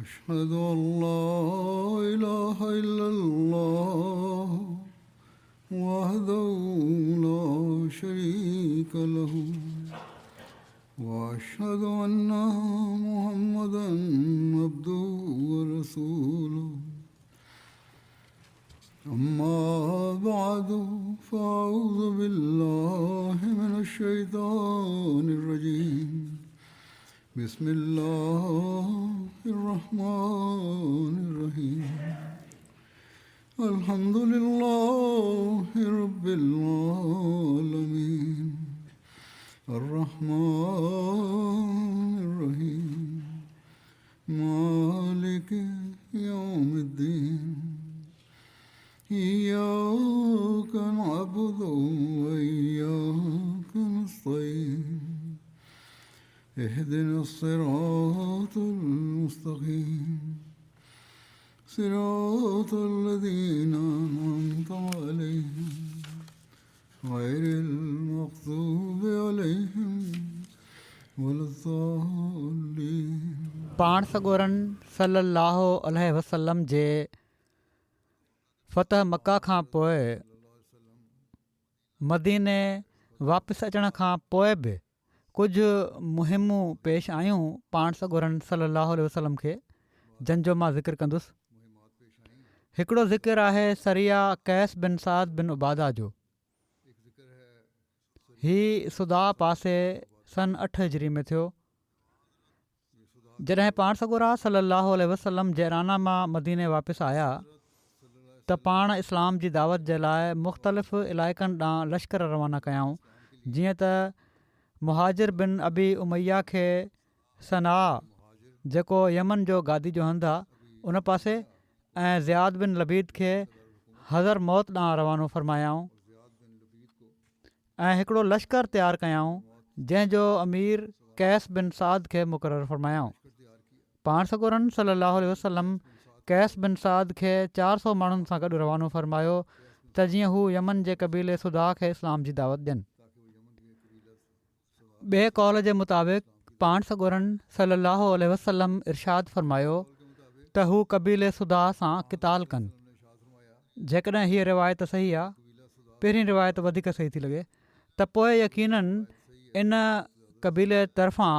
أشهد أن لا إله إلا الله وحده لا شريك له وأشهد أن محمدا عبده ورسوله أما بعد فأعوذ بالله من الشيطان الرجيم بسم الله الرحمن الرحيم الحمد لله رب العالمين الرحمن الرحيم مالك يوم الدين إياك نعبد وإياك نستعين اهدنا الصراط المستقيم صراط الذين أنعمت عليهم غير المغضوب عليهم ولا الضالين. पाण सॻोरन सल्लल्लाहु अलैहि वसल्लम जे फ़तह मक्का खां पोइ मदीने वापसि अचण खां पोइ बि कुझु मुहिमूं पेश आयूं पाण सॻोरन सल्लल्लाहु अलैहि वसल्लम खे, जंहिंजो मां ज़िक्र कंदुसि. हिकिड़ो ज़िक्र आहे सरिया कैस बिन साद बिन उबादा जो. ही सुदा पासे सन 8 हिजरी में थियो. जॾहिं पाण सॻोरा सल्लल्लाहु अलैहि वसल्लम जैराना मां मदीने वापसि आया त पाण इस्लाम जी दावत जे लाइ मुख़्तलिफ़ इलाइक़नि ॾांहुं लश्कर रवाना कयाऊं. जीअं त मुहाजिर बिन अबी उमैया खे सना जेको यमन जो गादी जो हंधु आहे उन पासे ऐं ज़ियाद बिन लबीद खे हज़र मौत ॾांहुं रवानो फ़रमायाऊं ऐं हिकिड़ो लश्कर तयारु कयाऊं जंहिंजो अमीर कैस बिन साद खे मुक़ररु फ़रमायाऊं. पाण सॻोरन सल्लल्लाहु अलैहि वसल्लम कैस बिन साद खे 400 माण्हुनि सां गॾु रवानो फ़रमायो त जीअं हू यमन जे क़बीले सुदा खे इस्लाम जी दावत ॾियनि. ॿिए कौल जे मुताबिक़ पाण सॻोरन सल्लल्लाहु अलैहि वसल्लम इरशाद फ़रमायो त हू क़बीले सुदा सां क़िताल कनि. जेकॾहिं हीअ रिवायत सही आहे, पहिरीं रिवायत वधीक सही थी लॻे, त पोइ यकीनन इन क़बीले तरफ़ां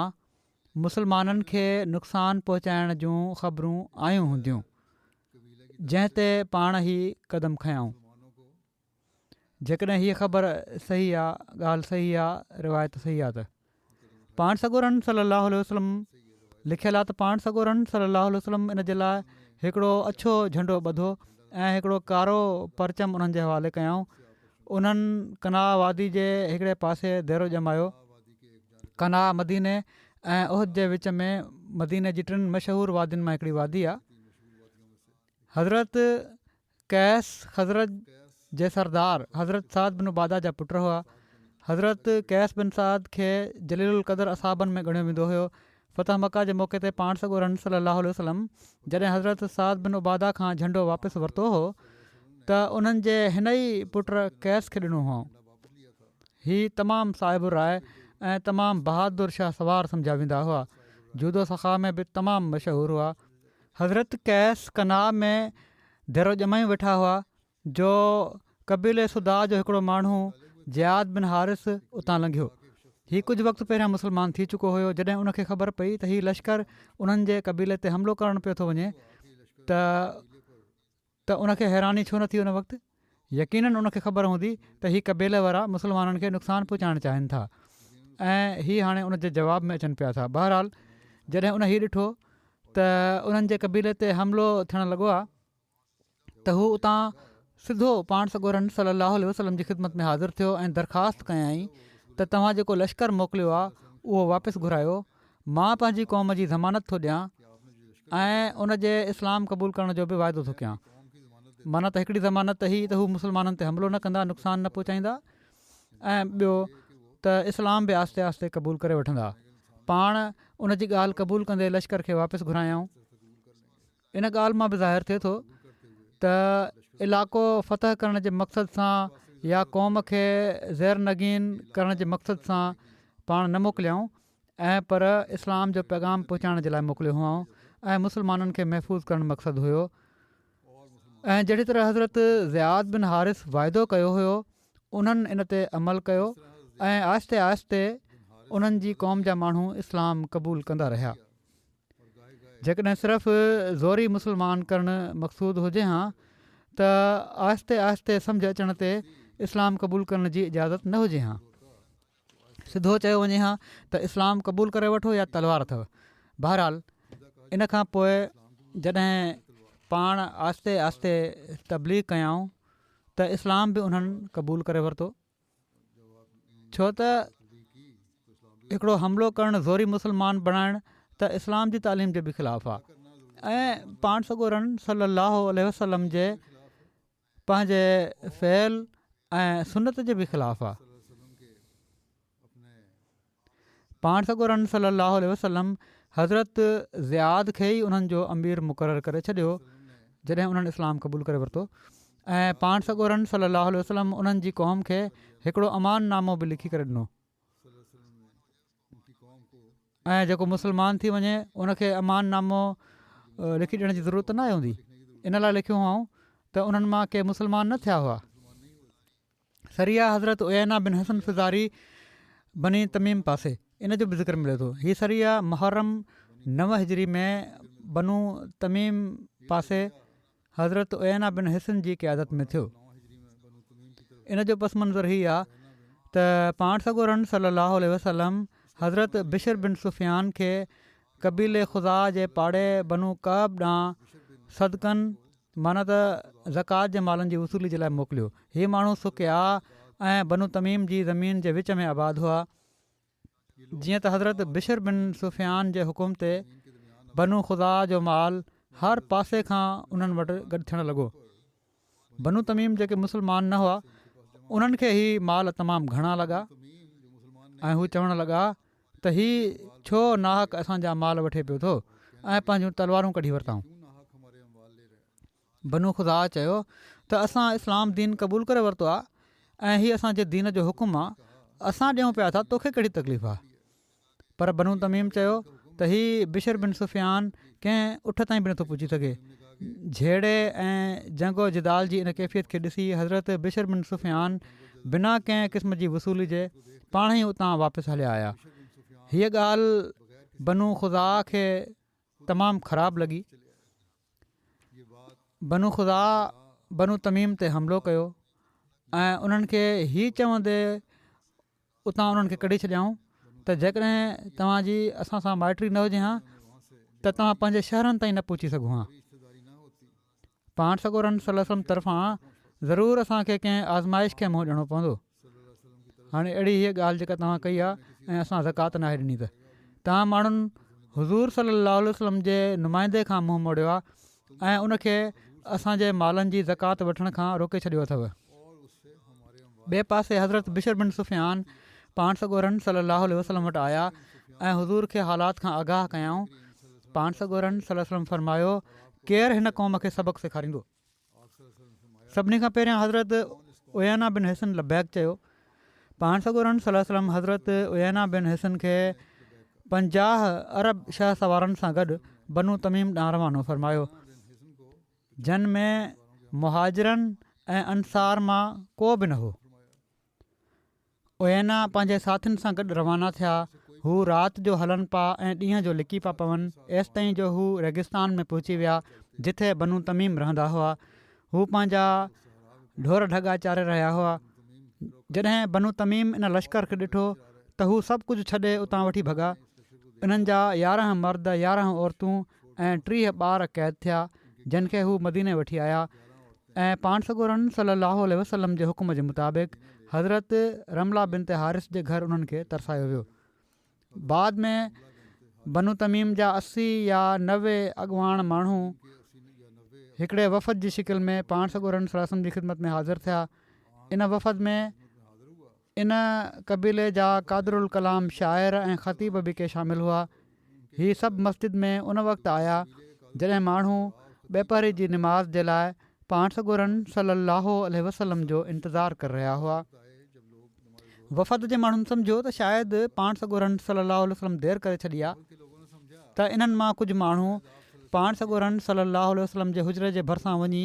मुसलमाननि खे नुक़सानु पहुचाइण जूं ख़बरूं आयूं हूंदियूं, जंहिं ते पाण ई क़दम खयाऊं. जेकॾहिं हीअ ख़बर सही आहे, ॻाल्हि सही आहे, रिवायत सही आहे त पाण सॻोरन सल्लल्लाहु अलैहि वसल्लम लिखियलु आहे त पाण सॻोरन सल्लल्लाहु अलैहि वसल्लम इन जे लाइ हिकिड़ो अछो झंडो ॿधो ऐं हिकिड़ो कारो परचम उन्हनि जे हवाले कयऊं. उन्हनि कना वादी जे हिकिड़े पासे देरो ॼमायो. कना मदीने ऐं उहद जे विच में मदीने जी 3 मशहूरु वादियुनि मां हिकिड़ी वादी आहे. हज़रत कैस हज़रत जे सरदार हज़रत साद बिन उबादा जा पुट हुआ. हज़रत कैस बिन साद खे जलीलुल क़दर असाबनि में ॻणियो वेंदो हुयो. फ़तह मक्का जे मौक़े ते पाण सॻोरन सल्लल्लाहु अलैहि वसल्लम जॾहिं हज़रत साद बिन उबादा खां झंडो वापसि वरितो हो त उन्हनि जे हिन ई पुट कैस खे ॾिनो हुओ. हीअ तमामु साहिबु राय ऐं तमामु बहादुर शाह सवार सम्झा वेंदा हुआ. जूदो सख़ा में बि तमामु मशहूरु हुआ. हज़रत कैस कना में देरो ॼमायूं वेठा हुआ जो क़बीले सुदा जो हिकिड़ो माण्हू ज़ियाद बिन हारिस उतां लंघियो. हीउ कुझु वक़्तु पहिरियां मुस्लमान थी चुको हुयो. जॾहिं उनखे ख़बर पई त हीउ लश्कर उन्हनि जे क़बीले ते हमिलो करणु पियो थो वञे त उनखे हैरानी छो न थी. उन वक़्तु यकीननि उनखे ख़बर हूंदी त हीअ क़बीले वारा मुस्लमाननि खे नुक़सानु पहुचाइणु चाहिनि था ऐं हीअ हाणे उनजे जवाब में अचनि पिया था. बहरहाल जॾहिं उन हीउ ॾिठो त उन्हनि जे क़बीले ते हमिलो थियणु लॻो आहे त हू उतां सिधो पाण सॻोरन सल्लल्लाहु अलैहि वसल्लम जी ख़िदमत में हाज़िर थियो ऐं दरख़्वास्त कयईं त तव्हां जेको लश्कर मोकिलियो आहे उहो वापसि घुरायो. मां पंहिंजी क़ौम जी ज़मानत थो ॾियां ऐं उनजे इस्लाम क़बूल करण जो बि वाइदो थो कयां. माना त हिकिड़ी ज़मानत ही त हू मुस्लमाननि ते हमिलो न कंदा, नुक़सानु न पहुचाईंदा, ऐं ॿियो त इस्लाम बि आहिस्ते आहिस्ते क़बूल करे वठंदा. पाण उन जी ॻाल्हि क़बूल कंदे लश्कर खे वापसि घुरायऊं. इन ॻाल्हि मां बि ज़ाहिर थिए थो त इलाइक़ो फ़तह करण जे मक़सद सां या क़ौम खे ज़ैर नगीन करण जे मक़सद सां पाण न मोकिलियऊं, ऐं पर इस्लाम जो पैगाम पहुचाइण जे लाइ मोकिलियो हुआ ऐं मुस्लमाननि खे महफ़ूज़ करणु मक़सदु हुयो। ऐं जहिड़ी तरह हज़रत ज़ियाद बिन हारिस वाइदो कयो हुयो, उन्हनि इन ते अमल कयो ऐं आहिस्ते आहिस्ते उन्हनि जी क़ौम जा माण्हू इस्लाम क़बूल कंदा रहिया। जेकॾहिं सिर्फ़ु ज़ोरी मुस्लमान करणु मक़सूदु हुजे हा त आहिस्ते आहिस्ते सम्झ अचण ते इस्लाम क़बूल करण जी इजाज़त न हुजे हा। सिधो चयो वञे हा त इस्लाम क़बूल करे वठो या तलवार अथव। बहरहाल इन खां पोइ जॾहिं पाण आहिस्ते आहिस्ते तबलीग कयाऊं त इस्लाम बि उन्हनि क़बूल करे वरितो, छो त हिकिड़ो हमिलो करणु ज़ोरी मुस्लमान बणाइणु त इस्लाम जी तालीम जे बि ख़िलाफ़ु आहे ऐं पाण सॻोरन सल्लल्लाहु अलैहि वसल्लम जे पंहिंजे फ़इल ऐं सुनत जे बि ख़िलाफ़ु आहे। पाण सॻोरन सल्लल्लाहु अलैहि वसल्लम हज़रत ज़ियाद खे ई उन्हनि जो अमीर मुक़ररु करे छॾियो जॾहिं उन्हनि इस्लाम क़बूल करे वरितो। ऐं पाण सॻोरन सल्लल्लाहु अलैहि वसल्लम उन्हनि जी क़ौम खे हिकिड़ो अमान नामो बि लिखी करे ॾिनो ऐं जेको मुस्लमान थी वञे उनखे अमान नामो लिखी ॾियण जी ज़रूरत न हूंदी। इन लाइ लिखियो हुआ त उन्हनि मां के मुस्लमान न थिया हुआ। सरिया हज़रत उयैना बिन हसन फ़िज़ारी बनी तमीम पासे इन जो बि ज़िक्र मिले थो। हीअ सरिया मुहर्रम 9 हिजरी में बनू तमीम पासे हज़रत उयैना बिन हसन जी क़यादत में थियो। इन जो पस मंज़र हीअ आहे त पाण सॻोरन सल्लल्लाहु अलैहि वसल्लम हज़रत बिशर बिन सुफ़ियान खे क़बीले ख़ुदा जे पाड़े बनू कब ॾांहुं सदकनि माना त ज़कात जे मालनि जी वसूली जे लाइ मोकिलियो। हीअ माण्हू सुकिया ऐं बनू तमीम जी ज़मीन जे विच में आबाद हुआ। जीअं त हज़रत बिशर बिन सुफ़ियान जे हुकुम ते बनू ख़ुदा जो माल हर पासे खां उन्हनि वटि गॾु थियणु लॻो। बनू तमीम जेके मुस्लमान न हुआ उन्हनि खे ही माल तमामु घणा लॻा ऐं हू चवणु लॻा त हीउ छो नाहक असांजा माल वठे पियो थो ऐं पंहिंजूं तलवारूं कढी वरिताऊं। बनू ख़ुदा चयो त असां इस्लाम दीन क़बूल करे वरितो आहे ऐं हीअ असांजे दीन जो हुकुम आहे, असां ॾियूं पिया था, तोखे कहिड़ी तकलीफ़ आहे। पर बनू तमीम चयो त हीउ बिशर बिन सुफ़ियान कंहिं उठ ताईं बि नथो पुॼी सघे। झेड़े ऐं जंगो जिदाल जी इन कैफ़ियत खे ॾिसी हज़रत बिशर बिन सुफ़ियान बिना कंहिं क़िस्म जी वसूली जे पाण ई उतां वापसि हलिया आया। हीअ ॻाल्हि बनू ख़ुदा खे तमामु ख़राबु लॻी। बनू ख़ुदा बनू तमीम ते हमिलो कयो ऐं उन्हनि खे हीअ चवंदे उतां उन्हनि खे कढी छॾियाऊं त जेकॾहिं तव्हांजी असां सां माइटी न हुजे हा त तव्हां पंहिंजे शहरनि ताईं न पहुची सघो हा। पाण सॻोरन सल्लल्लाहु अलैहि वसल्लम तरफ़ां ज़रूरु असांखे कंहिं आज़माइश खे मुंहुं ॾियणो पवंदो। हाणे अहिड़ी हीअ ॻाल्हि जेका तव्हां कई आहे ऐं असां ज़कात नाहे ॾिनी त तव्हां माण्हुनि हुज़ूर सल्लल्लाहु अलैहि वसल्लम जे नुमाइंदे खां मुंहुं मोड़ियो आहे ऐं उनखे असांजे मालनि जी ज़कात वठण खां रोके छॾियो अथव। ॿिए पासे हज़रत बिशर बिन सुफ़ियान पाण सॻोरन सल्लल्लाहु अलैहि वसल्लम वटि आया ऐं हुज़ूर खे हालात खां आगाह कयाऊं। पाण सॻोरन सल्लल्लाहु अलैहि वसल्लम फरमायो, केरु हिन क़ौम खे सबक़ सेखारींदो। सभिनी खां पहिरियां हज़रत उयैना बिन हसन लबैक चयो। पाण सॻोरन सल्लल्लाहु अलैहि वसल्लम हज़रत उयैना बिन हसन खे 50 अरब शह सवारनि सां गॾु बनू तमीम ॾांहुं रवानो फरमायो, जिन में मुहाजिरनि ऐं अंसार मां को बि न हो। उयैना पंहिंजे साथियुनि सां गॾु रवाना थिया। हू राति जो हलनि पिया ऐं ॾींहं जो लिकी पिया पवनि एसि ताईं जो हू रेगिस्तान में पहुची विया जिथे बनू तमीम रहंदा हुआ। हू पंहिंजा ढोर ढगा चारे रहिया हुआ। जॾहिं बनू तमीम इन लश्कर खे ॾिठो त हू सभु कुझु छॾे उतां वठी भॻा। इन्हनि जा 11 मर्द 11 औरतूं ऐं 30 ॿार क़ैद थिया जिन खे हू मदीने वठी आया ऐं पाण सॻोरन सल्लल्लाहु अलैहि वसल्लम जे हुकुम जे मुताबिक़ हज़रत रमला बिनत हारिस जे घर उन्हनि खे तरसायो वियो। बाद में बनू तमीम जा 80 या 90 अॻुवाण माण्हू हिकिड़े वफ़द जी शिकिल में पाण सॻोरन सल्लल्लाहु अलैहि वसल्लम जी ख़िदमत में हाज़िर थिया। इन वफ़द में इन क़बीले जा क़ादिरुल कलाम शाइर ऐं ख़तीब बि के शामिल हुआ। हीअ सभु मस्जिद में उन वक़्तु आया जॾहिं माण्हू ॿेपहरी जी निमाज़ जे लाइ पाण सॻोरन सल्लल्लाहु अलैहि वसल्लम जो इंतज़ारु करे रहिया हुआ। वफ़द जे माण्हुनि सम्झो त शायदि पाण सॻोरन सल्लल्लाहु अलैहि वसल्लम देरि करे छॾी आहे त इन्हनि मां कुझु माण्हू पाण सॻोरन सलाहु वसलम जे हुजरे जे भरिसां वञी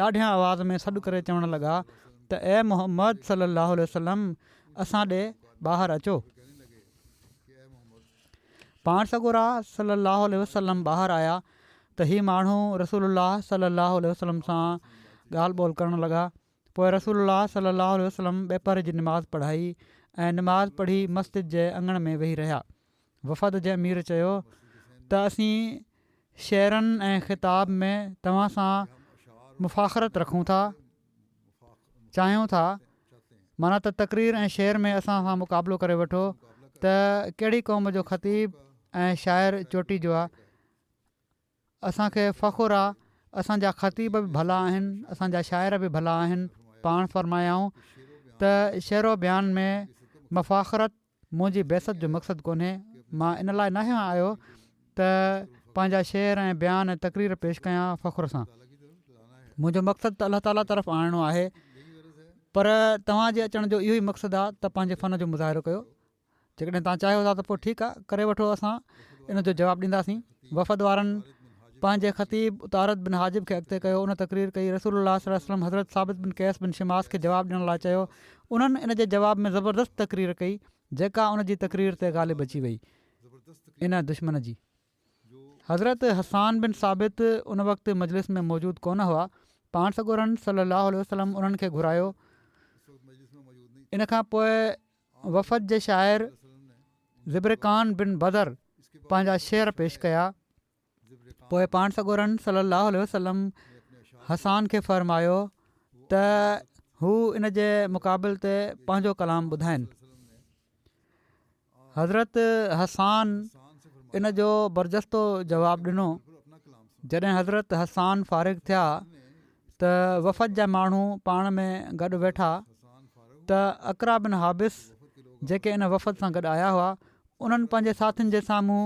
ॾाढिया आवाज़ में सॾु करे चवणु लॻा त ए मोहम्मद सलाहु वसलम असां ॾे ॿाहिरि अचो। पाण सॻोरा सलाहु वसलम ॿाहिरि आया त हीअ माण्हू रसूलुल्लाह सलाहु वसलम सां ॻाल्हि ॿोल करणु लॻा। पोइ रसूलुल्लाह सलाहु वसलम ॿेपर जी निमाज़ पढ़ाई ऐं निमाज़ पढ़ी मस्जिद जे अङण में वेही रहिया। वफ़द जे अमीर चयो त असीं शेरनि ऐं ख़िताब में तव्हां सां मुफ़ाख़रत रखूं था, चाहियूं था, माना त तक़रीर ऐं शेर में असां सां मुक़ाबिलो करे वठो त कहिड़ी क़ौम जो ख़तीब ऐं शाइर चोटी जो आहे। असांखे फ़ख़ुरु आहे, असांजा ख़तीब बि भला आहिनि, असांजा शाइर बि भला आहिनि। पाण फ़रमायाऊं त शेरो बयान में मुफ़ाख़रत मुंहिंजी बेसत जो मक़सदु कोन्हे। मां इन लाइ न आयो त पंहिंजा शेर ऐं बयान ऐं तक़रीर पेश कयां फ़ख़ुर सां। मुंहिंजो मक़सदु त अलाह ताला तरफ़ आणणो आहे, पर तव्हांजे अचण जो इहो ई मक़सदु आहे त पंहिंजे फ़न जो मुज़ाहिरो कयो। जेकॾहिं तव्हां चाहियो था त पोइ ठीकु आहे, करे वठो, असां इन जो जवाबु ॾींदासीं। वफ़द वारनि पंहिंजे ख़तीब उतारत बिन हाजिब खे अॻिते कयो। उन तक़रीर कई। रसूलुल्लाह सल्लल्लाहु अलैहि वसल्लम हज़रत साबित बिन कैस बिन शिमास खे जवाबु ॾियण लाइ चयो। उन्हनि इन जे जवाब में ज़बरदस्त तक़रीर कई, जेका उन जी तक़रीर ते ग़ालिब अची वई इन दुश्मन जी। हज़रत हसान बिन साबित उन वक़्तु मजलिस में मौजूदु कोन हुआ। पाण सॻोरन सलाहु वसलम उन्हनि खे घुरायो। इन खां पोइ वफ़द जे शाइर ज़िब्रिकान बिन बदर पंहिंजा शेर पेश कया। पोइ पाण सॻोरन सलाहु वसलम हसान खे फ़रमायो त हू इन जे मुक़ाबिल ते पंहिंजो कलाम ॿुधाइनि। हज़रत हसान इन जो बरजस्तो जवाबु ॾिनो। जॾहिं हज़रत हसान फ़ारिग़ थिया त वफ़द जा माण्हू पाण में गॾु वेठा त अकरा बिन हाबिस जेके इन वफ़द सां गॾु आया हुआ, उन्हनि पंहिंजे साथियुनि जे साम्हूं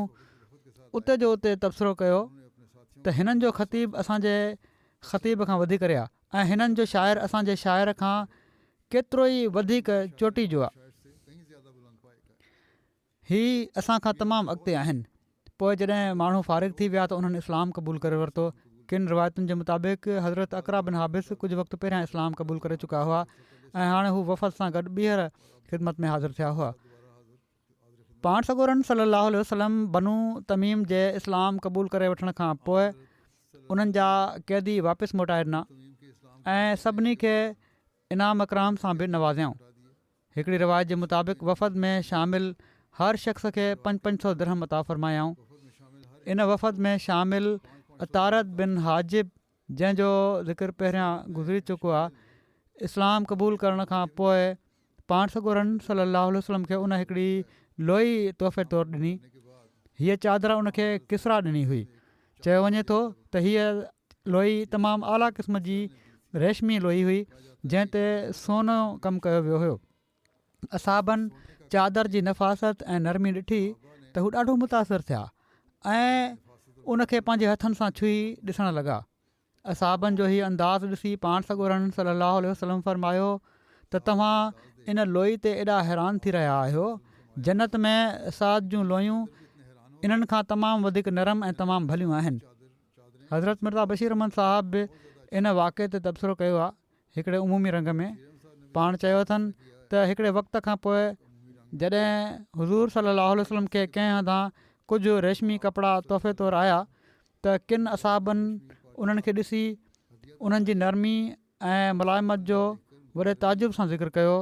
उते जो उते तबसरो कयो त हिननि जो ख़तीब असांजे ख़तीब खां वधीक करे आहे ऐं हिननि जो शाइर असांजे शाइर खां केतिरो ई वधीक चोटी जो आहे। ही असांखां तमामु अॻिते आहिनि। पोइ जॾहिं माण्हू फ़ारिग़ थी विया त उन्हनि इस्लाम क़बूल करे वरितो। किन रिवायतुनि जे मुताबिक़ हज़रत अकरा बिन हाबिस कुझु वक़्तु पहिरियां इस्लाम क़बूल करे चुका हुआ ऐं हाणे हू वफ़द सां गॾु ॿीहर ख़िदमत में हाज़िर थिया हुआ। पाण सॻोरन सलाहु वसलम बनू तमीम जे इस्लाम क़बूल करे वठण खां पोइ उन्हनि जा क़ैदी वापसि मोटाए ॾिना ऐं सभिनी खे इनाम अकराम सां बि नवाज़ियाऊं। हिकिड़ी रिवायत जे मुताबिक़ वफ़द में शामिल हर शख़्स खे 500 दिरहम अता फ़रमायाऊं। इन वफ़द में शामिल अतारत बिन हाजिब, जंहिंजो ज़िक्र पहिरियां गुज़री चुको आहे, इस्लाम क़बूल करण खां पोइ पाण सॻोरन सलाहु वसलम खे उन हिकिड़ी लोई तोहफ़े तौरु ॾिनी। हीअ चादर उनखे किसरा ॾिनी हुई। चयो वञे थो त हीअ लोई तमामु आला क़िस्म जी रेशमी लोई हुई, जंहिं ते सोनो कमु कयो वियो हुयो। असाबनि चादर जी नफ़ासत ऐं नरमी ॾिठी त हू ॾाढो मुतासिर थिया ऐं उनखे पंहिंजे हथनि सां छुई ॾिसणु लॻा। असाबनि जो हीउ अंदाज़ ॾिसी पाण सॻोरन सलाहु वसलम फ़रमायो त तव्हां इन लोई ते एॾा हैरान थी रहिया आहियो। जन्नत में साद जूं लोयूं इन्हनि खां तमामु वधीक नरम ऐं तमामु भलियूं आहिनि। हज़रत मिर्ज़ा बशीर अहमद साहिब बि इन वाक़े ते तबसरो कयो आहे हिकिड़े उमूमी रंग में। पाण चयो अथनि त हिकिड़े वक़्त खां पोइ जॾहिं हुज़ूर सलाहु वसलम खे कंहिं हंधां कुझु रेशमी कपिड़ा तोहफ़े तौरु आया त किन असाबनि उन्हनि खे ॾिसी उन्हनि जी नरमी ऐं मुलायमत जो वॾे ताजुब सां ज़िक्र कयो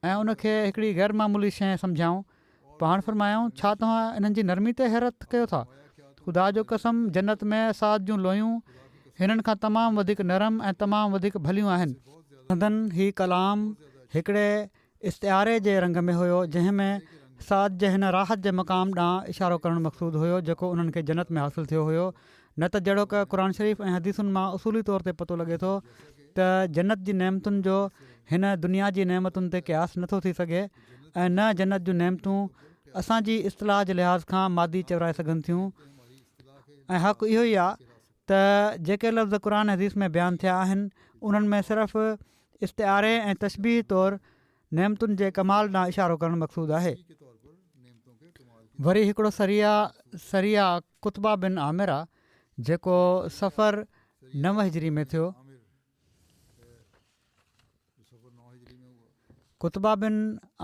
ऐं उनखे हिकिड़ी ग़ैरमामूली शइ सम्झाऊं। पाण फ़रमायूं, छा तव्हां इन्हनि जी नरमी ते हैरत कयो था? ख़ुदा जो कसम, जन्नत में साद जूं लोयूं हिननि खां तमामु वधीक नरम ऐं तमामु वधीक भलियूं आहिनि। संदन ही कलाम हिकिड़े इश्तिहारे जे रंग में हुयो, जंहिं में साद जे हिन राहत जे मक़ाम ॾांहुं इशारो करणु मक़सूदु हुयो जेको उन्हनि खे जन्नत में हासिलु थियो हुयो। न त जहिड़ो क क़ुर शरीफ़ ऐं हदीसुनि मां उसूली तौर ते पतो लॻे थो त जन्नत जी नेमतुनि जो हिन दुनिया जी नेमतुनि ते क़यास नथो थी सघे ऐं न जन्नत जूं नेमतूं असांजी इस्तिलाह जे लिहाज़ खां मादी चवराए सघनि थियूं। ऐं हक़ इहो ई आहे त जेके लफ़्ज़ क़ुर हदीस में बयानु थिया आहिनि उन्हनि में सिर्फ़ु इश्तिहारे ऐं तशबीह तौरु नेमतुनि जे कमाल ॾांहुं इशारो करणु मक़सूदु आहे। वरी हिकिड़ो सरिया कुतबा बिन आमिर आहे जेको सफ़र 9 हिजरी में थियो। कुतबा बिन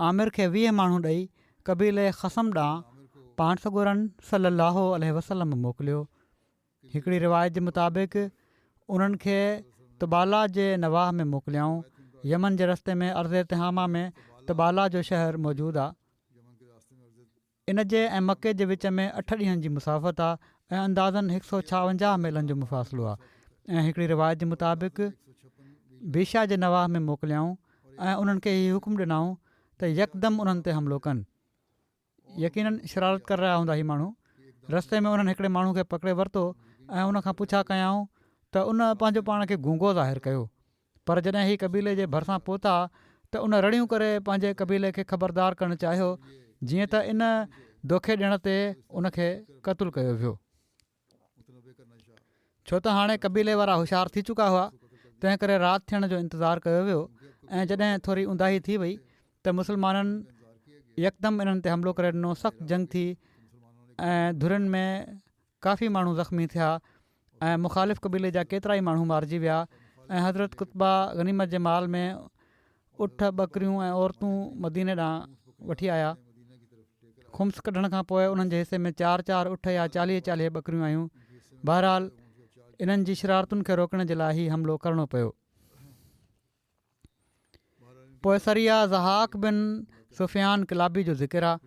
आमिर खे 20 माण्हू ॾेई क़बीले ख़सम ॾांहुं पाण सॻोरन सलाहु वसलम मोकिलियो। हिकिड़ी रिवायत जे मुताबिक़ उन्हनि खे तबाला जे नवाह में मोकिलियाऊं। यमन जे रस्ते में अर्ज़ तिहामा में तबाला जो शहरु मौजूदु आहे। इन जे ऐं मके जे विच में 8 ॾींहंनि जी मुसाफ़त आहे ऐं अंदाज़नि 156 मीलनि जो मुफ़ासिलो आहे। ऐं हिकिड़ी रिवायत जे मुताबिक़ बीशा जे नवाह में मोकिलियाऊं ऐं उन्हनि खे हीउ हुकुम ॾिनऊं त यकदमि उन्हनि ते हमिलो कनि। यकीननि शरारत करे रहिया हूंदा ही माण्हू। रस्ते में उन्हनि हिकिड़े माण्हू खे पकिड़े वरितो ऐं उनखां पुछा कयाऊं त उन पंहिंजो पाण खे गूंगो ज़ाहिरु कयो। पर जॾहिं ही कबीले जे भरिसां पहुता त उन रड़ियूं करे पंहिंजे कबीले खे ख़बरदार करणु चाहियो, जीअं त इन दोखे ॾियण ते उनखे क़तलु कयो वियो। छो त हाणे कबीले वारा होशियारु थी चुका हुआ, तंहिं करे राति थियण जो इंतज़ारु कयो वियो। ऐं जॾहिं थोरी ऊंदाही थी वई त मुस्लमाननि यकदमि इन्हनि ते हमिलो करे ॾिनो। सख़्तु जंग थी ऐं धुरियुनि में काफ़ी माण्हू ज़ख़्मी थिया ऐं मुख़ालिफ़ कबीले जा केतिरा ई माण्हू मारिजी विया। ऐं हज़रत कुतबा गनीमत जे माल में उठ ॿकरियूं ऐं औरतूं मदीने ॾांहुं वठी आया। खुम्स कढण खां पोइ उन्हनि जे हिसे में 4-4 उठ या 40-40 ॿकरियूं आयूं। बहरहाल इन्हनि जी शरारतुनि खे रोकण जे लाइ ई हमिलो करिणो पियो। पोइ सरिया ज़हाक बिन सुफ़ियान किलाबी जो ज़िक्र आहे।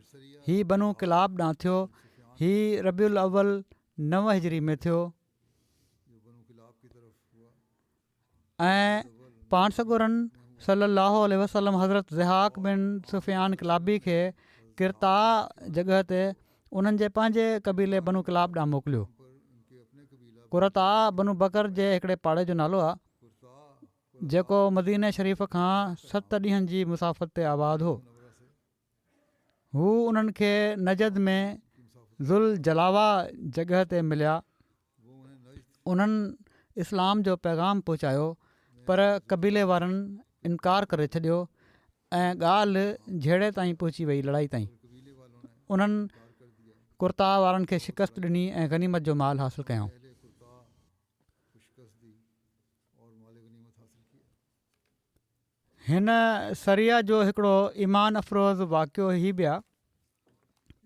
हीउ बनू किलाब ॾांहुं थियो। हीउ रबीउल अव्वल 9 हिजरी में थियो ऐं पाण सॻोरन सलाहु वसलम हज़रत ज़हाक बिन सुफ़ियान किलाबी खे किरता जॻह ते उन्हनि जे पंहिंजे कबीले बनू किलाब ॾांहुं मोकिलियो। कुरता बनू बकर जे हिकिड़े पाड़े जो नालो आहे, जेको मदीने शरीफ़ खां 7 ॾींहंनि जी मुसाफ़त ते आबाद हो। हू उन्हनि खे नजद में ज़ुल जलावा जॻह ते मिलिया। उन्हनि इस्लाम जो पैगाम पहुचायो, पर कबीले वारनि इनकार करे छॾियो ऐं ॻाल्हि झेड़े ताईं पहुची वई, लड़ाई ताईं। उन्हनि कुर्ता वारनि खे शिकस्त ॾिनी ऐं गनीमत जो माल हासिलु कयऊं। हिन सरिया जो हिकिड़ो ईमान अफ़रोज़ वाक़ियो ही बि आहे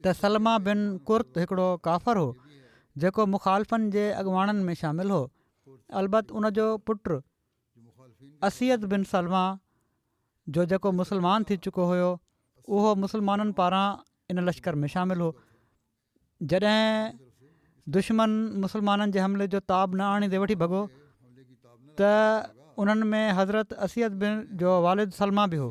त सलमा बिन कुर्त हिकिड़ो काफ़र हो जेको मुख़ालिफ़नि जे अॻुवाणनि में शामिलु हो। अलबत उनजो पुटु असीयत बिन सलमा जो जेको मुस्लमान थी चुको हुयो, उहो मुस्लमाननि पारां इन लश्कर में शामिलु हो। जॾहिं दुश्मन मुस्लमाननि जे हमले जो ताब न आणींदे वठी भॻो त उन्हनि में हज़रत असीयत बिन जो वालिद सलमा बि हो।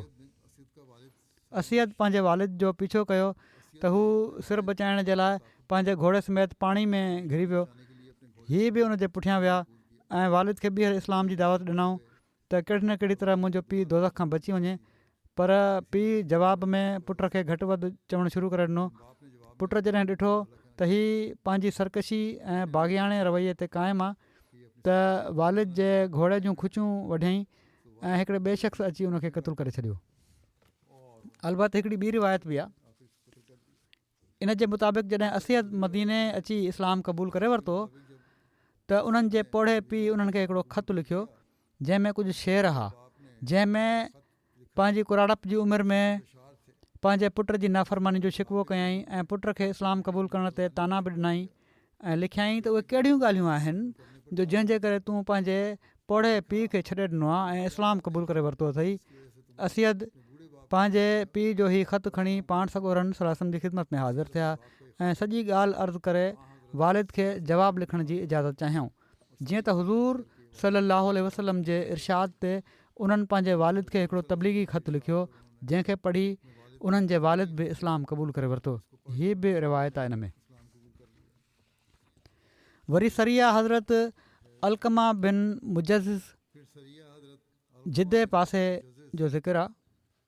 असीयत पंहिंजे वालिद जो पीछो कयो त हू सिर बचाइण जे लाइ पंहिंजे घोड़े समेत पाणी में घिरी वियो। हीअ बि उन जे पुठियां विया ऐं वालिद खे ॿीहर इस्लाम जी दावत ॾिनऊं त कहिड़ी न कहिड़ी तरह मुंहिंजो पीउ दोज़ख खां बची वञे। पर पीउ जवाब में पुट खे घटि वधि चवणु शुरू करे ॾिनो। पुट जॾहिं ॾिठो त हीअ पंहिंजी सरकशी ऐं बाग़ियाणे रवैये ते क़ाइमु आहे, त वालिद जे घोड़े जूं खुचियूं वढियईं ऐं हिकिड़े ॿिए शख़्स अची उनखे क़तलु करे छॾियो। अलबत हिकिड़ी ॿी रिवायत बि आहे। इन जे मुताबिक़ जॾहिं असीयत मदीने अची इस्लाम क़बूल करे वरितो त उन्हनि जे पोड़े पीउ उन्हनि खे हिकिड़ो ख़तु लिखियो जंहिंमें कुझु शेर हुआ, जंहिंमें पंहिंजी कुराड़प जी उमिरि में पंहिंजे पुट जी नाफ़रमानी जो शिकवो कयईं ऐं पुट खे इस्लाम क़बूल करण ते ताना बि ॾिनई ऐं लिखियईं त उहे कहिड़ियूं ॻाल्हियूं आहिनि जो जंहिंजे करे तूं पंहिंजे पोड़े पीउ खे छॾे ॾिनो आहे ऐं इस्लाम क़बूल करे वरितो अथई। असीयत पंहिंजे पीउ जो ई ख़तु खणी पाण सॻोरन सलाहु जी ख़िदमत में हाज़िर थिया ऐं सॼी ॻाल्हि अर्ज़ु करे वालिद खे जवाबु लिखण जी इजाज़त चाहियऊं। जीअं त हुज़ूर सलाहु वसलम जे इरशाद ते उन्हनि पंहिंजे वालिद खे हिकिड़ो तबलीगी ख़तु लिखियो, जंहिंखे पढ़ी उन्हनि जे वालिद बि इस्लाम क़बूल करे वरितो। हीअ बि रिवायत आहे इन में। वरी सरिया हज़रत अलकमा बिन मुजज़िज़ जिदे पासे जो ज़िक्र आहे।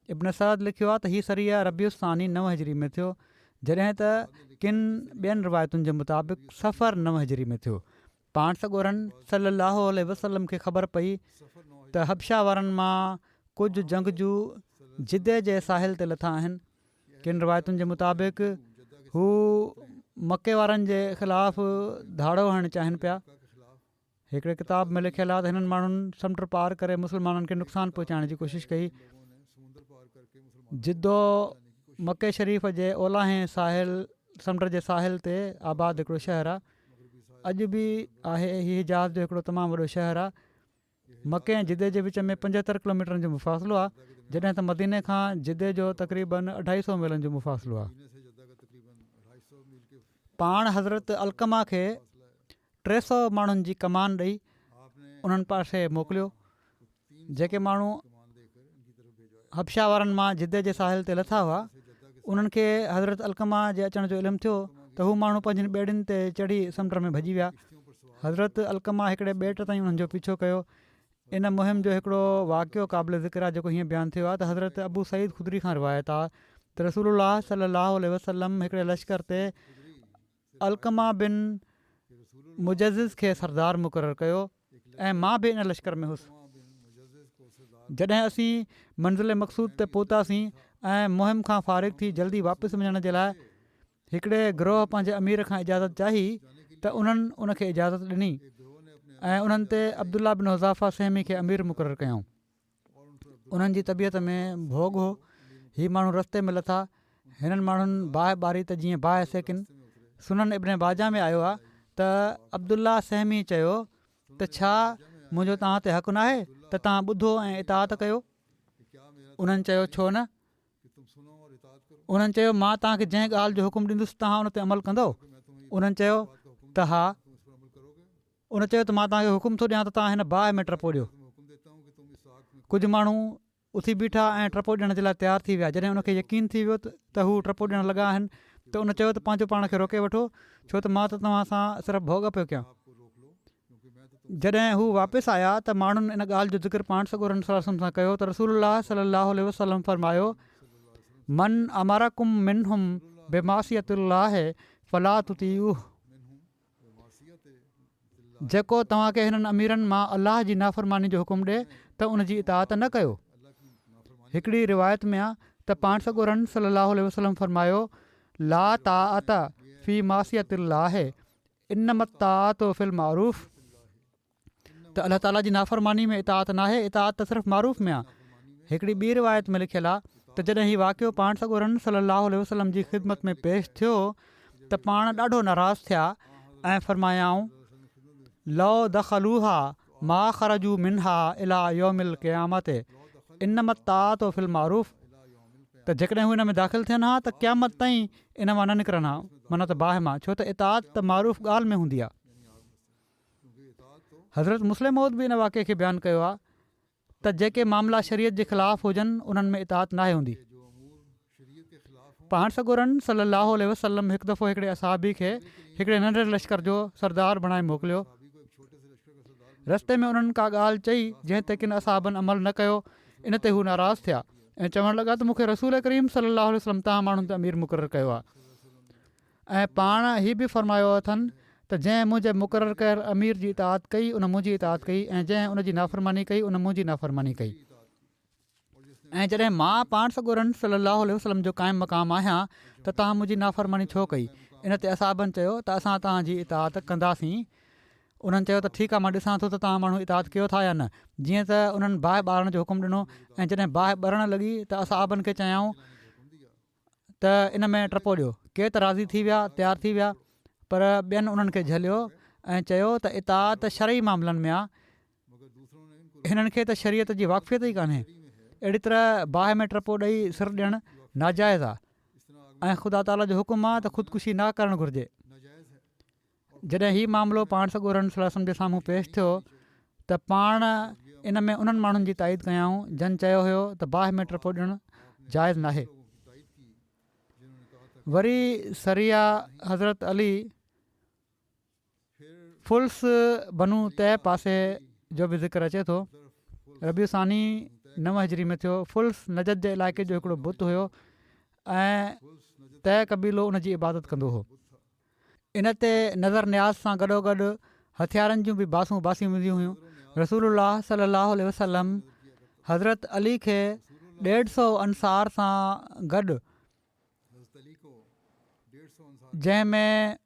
इब्न सअद लिखियो आहे त हीअ सरिया रबीउस्सानी 9 हिजरी में थियो, जॾहिं त किन ॿियनि रिवायतुनि जे मुताबिक़ सफ़र 9 हिजरी में थियो। पाण सॻोरन सलाहु वसलम खे ख़बर पई त हबशा वारनि मां कुझु जंगजू जिदे जे साहिल ते लथा आहिनि। किन रिवायतुनि जे मुताबिक़ हू मके वारनि जे ख़िलाफ़ु धाड़ो हणणु चाहिनि पिया। हिकिड़े किताब में लिखियलु आहे त हिननि माण्हुनि समुंड पार करे मुस्लमाननि खे नुक़सानु पहुचाइण जी कोशिशि कई। जिद्दो मके शरीफ़ जे ओलाहे साहिल समुंड जे साहिल ते आबाद हिकिड़ो शहरु आहे, अॼु बि आहे। हीउ हिजाज़ जो हिकिड़ो तमामु वॾो शहरु आहे। मके ऐं जिदे जे विच में 75 किलोमीटरनि जो मुफ़ासिलो आहे, जॾहिं त मदीने खां जिदे जो तक़रीबन 250 मीलनि जो मुफ़ासिलो आहे। पाण हज़रत अलकमा खे 300 माण्हुनि जी कमान ॾेई उन्हनि पासे मोकिलियो। जेके माण्हू हबशा वारनि मां जिदे जे साहिल ते लथा हुआ, उन्हनि खे हज़रत अलकमा जे अचण जो इल्मु थियो त हू माण्हू पंहिंजनि ॿेड़ियुनि ते चढ़ी समुंड में भॼी विया। हज़रत अलकमा हिकिड़े ॿेट ताईं उन्हनि जो पीछो कयो। इन मुहिम जो हिकिड़ो वाक़ियो क़ाबिल ज़िक्र आहे, जेको हीअं बयानु थियो आहे त हज़रत अबू सईद ख़ुदरी खां रिवायत आहे त रसूलुल्लाह सल्लल्लाहु अलैहि वसल्लम हिकिड़े लश्कर ते अलकमा बिन मुजज़िज़ खे सरदार मुक़ररु कयो ऐं मां बि इन लश्कर में हुउसि। जॾहिं असीं मंज़िल मक़सूद ते पहुतासीं ऐं मुहिम खां फ़ारिग़ थी जल्दी वापसि वञण जे लाइ हिकिड़े गिरोह पंहिंजे अमीर खां इजाज़त चाही त उन्हनि उनखे इजाज़त ॾिनी ऐं उन्हनि ते अब्दुल्ला बिन हुज़ाफ़ा सहमी खे अमीर मुक़ररु कयऊं। उन्हनि जी तबियत में भोग हो। हीअ माण्हू रस्ते में लथा। हिननि माण्हुनि बाहि ॿारी त जीअं बाहि सेकिन। सुनन इब्न बाजा में आयो आहे त अब्दुल्ला सहमी चयो त छा मुंहिंजो तव्हां ते हक़ु न आहे त तव्हां ॿुधो ऐं इताअत कयो? उन्हनि चयो छो न? उन्हनि चयो मां तव्हांखे जंहिं ॻाल्हि जो हुकुम ॾींदुसि तव्हां उन ते अमल कंदो? उन्हनि चयो त हा। उन चयो त मां तव्हांखे हुकुम थो ॾियां त तव्हां हिन बाहि में टपो ॾियो। कुझु माण्हू उथी बीठा ऐं टपो ॾियण जे लाइ तयारु थी विया। जॾहिं उनखे यकीन थी वियो त हू टपो ॾियणु लॻा आहिनि त उन चयो त पंहिंजो पाण खे रोके वठो, छो त मां त तव्हां सां सिर्फ़ु भोग पियो कयां। जॾहिं हू वापसि आया त माण्हुनि इन ॻाल्हि जो ज़िक्र पाण सॻोरनि सलाहु सां कयो त रसूलुल्लाह सल्लल्लाहु अलैहि वसल्लम फरमायो, मन अमरकुम मिनहुम बिमासियतिल्लाह फला तुतीउह। जेको तव्हांखे हिननि अमीरनि मां अलाह जी नाफ़रमानी जो हुकुम ॾिए त उनजी इताअत न कयो। हिकिड़ी रिवायत में आहे त पाण सॻोरनि सल्लल्लाहु अलैहि वसल्लम फरमायो, ला ताअत फी मासियतिल्लाह इन्नमा ताअत फिल मारूफ़। त अल्लाह ताला जी नाफ़रमानी में इताअत न आहे, इताअत त सिर्फ़ु मारूफ़ में आहे। हिकिड़ी ॿी रिवायत में लिखियलु आहे त जॾहिं हीउ वाक़ियो पाण सॻोरनि सल्लल्लाहु अलैहि वसल्लम जी ख़िदमत में पेश थियो त पाण ॾाढो नाराज़ थिया ऐं फरमायाऊं, लो दख़लूहा मा ख़रजू मिनहा इला यौमिल क़यामत इन्नमा ताअत फिल मारूफ़। त जेकॾहिं हू हिन में दाख़िल थियनि हा त क़यामत ताईं इन मां न निकिरनि हा, माना त बाहि मां, छो त इताअत त मारूफ़ ॻाल्हि में हूंदी आहे। हज़रत मुस्लिम मौद बि इन वाक़े खे बयानु कयो आहे त जेके मामला शरीयत जे ख़िलाफ़ु हुजनि उन्हनि में इताअत नाहे हूंदी। पाण सॻोरनि सल्लल्लाहु अलैहि वसल्लम हिकु दफ़ो हिकिड़े असहाबी खे हिकिड़े नंढे लश्कर जो सरदार बणाए मोकिलियो। रस्ते में उन्हनि का ॻाल्हि चई जंहिं ते किन असहाबनि अमल न कयो। इन ते हू नाराज़ थिया ऐं चवणु लॻा त मूंखे रसूल करीम सल्लल्लाहु अलैहि वसल्लम तव्हां माण्हुनि ते अमीर मुक़ररु कयो आहे। ऐं पाण हीअ बि फरमायो अथनि त जंहिं मुंहिंजे मुक़ररु कयल अमीर जी इताअत कई उन मुंहिंजी इताअत कई ऐं जंहिं उनजी नाफ़रमानी कई उन मुंहिंजी नाफ़रमानी कई। ऐं जॾहिं मां पाण सॻोरनि सल्लल्लाहु अलैहि वसल्लम जो क़ाइमु मक़ाम आहियां त तव्हां मुंहिंजी नाफ़रमानी छो कई? इन ते असहाबनि चयो त असां तव्हांजी इताअत कंदासीं। उन्हनि चयो त ठीकु आहे, मां ॾिसां थो त तव्हां माण्हू इताअत कयो था या न। जीअं त उन्हनि बाहि ॿारण जो हुकुम ॾिनो ऐं जॾहिं बाहि ॿरण लॻी त असहाबनि खे चयाऊं त इन में टपो ॾियो। के त राज़ी थी विया, तयारु थी विया, पर ॿियनि उन्हनि खे झलियो ऐं चयो त इताअत शरई मामलनि में आहे, हिननि खे त शरीयत जी वाक़फ़ियत ई कान्हे। अहिड़ी तरह बाहि में टपो ॾेई सिर ॾियणु नाजाइज़ आहे ऐं ख़ुदा ताला जो हुकुम आहे त ख़ुदकुशी न करणु घुरिजे। जॾहिं हीउ मामिलो पाण सॻोरनि सल्लल्लाहु अलैहि वसल्लम जे साम्हूं पेश थियो त पाण इन में उन्हनि माण्हुनि जी ताईद कयाऊं जन चयो हुयो त बाहि में टपो ॾियणु जाइज़ नाहे। वरी सरिया हज़रत अली फुल्स बनू तय पासे जो बि ज़िक्र अचे थो। रबी सानी 9 हिजरी में थियो। फुल्स नजद जे इलाइक़े जो हिकिड़ो बुत हुयो ऐं तय क़बीलो उनजी इबादत कंदो हो। इन ते नज़र न्याज़ सां गॾोगॾु हथियारनि जूं बि बासूं बासी हूंदियूं हुयूं। रसूलुल्लाह सल्लल्लाहु अलैहि वसल्लम हज़रत अली खे 150 अंसार सां गॾु जंहिंमें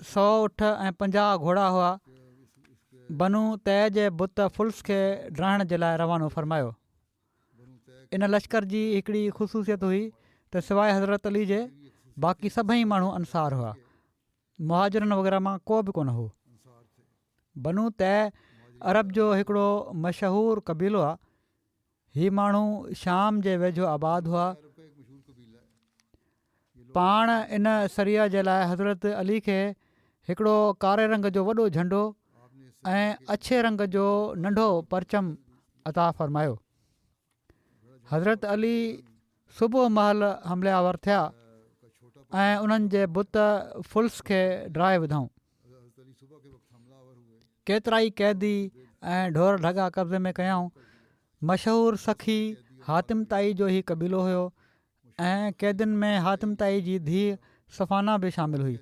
100 ऊठ ऐं 50 घोड़ा हुआ। बनू तय जे बुत फुल्स खे ड्राइण जे लाइ रवानो फ़रमायो। इन लश्कर जी हिकिड़ी ख़ुशूसियत हुई त सवाइ हज़रत अली जे बाक़ी सभई माण्हू अंसार हुआ, मुहाजिरनि वग़ैरह मां को बि कोन हो। बनू तय अरब जो हिकिड़ो मशहूरु क़बीलो आहे। हीअ माण्हू शाम जे वेझो आबाद हुआ। पाण इन सरिया जे लाइ हज़रत अली खे हिकिड़ो कारे रंग जो वॾो झंडो ऐं अछे रंग जो नंढो परचम अता फ़रमायो। हज़रत अली सुबुह महिल हमलियावर थिया ऐं उन्हनि जे बुत फुल्स खे ड्राए विधऊं। केतिरा ई कैदी ऐं ढोर ढगा कब्ज़े में कयऊं। मशहूरु सखी हातिम ताई जो ई क़बीलो हुयो ऐं कैदियुनि में हातिम ताई जी धीउ सफ़ाना बि शामिल हुई।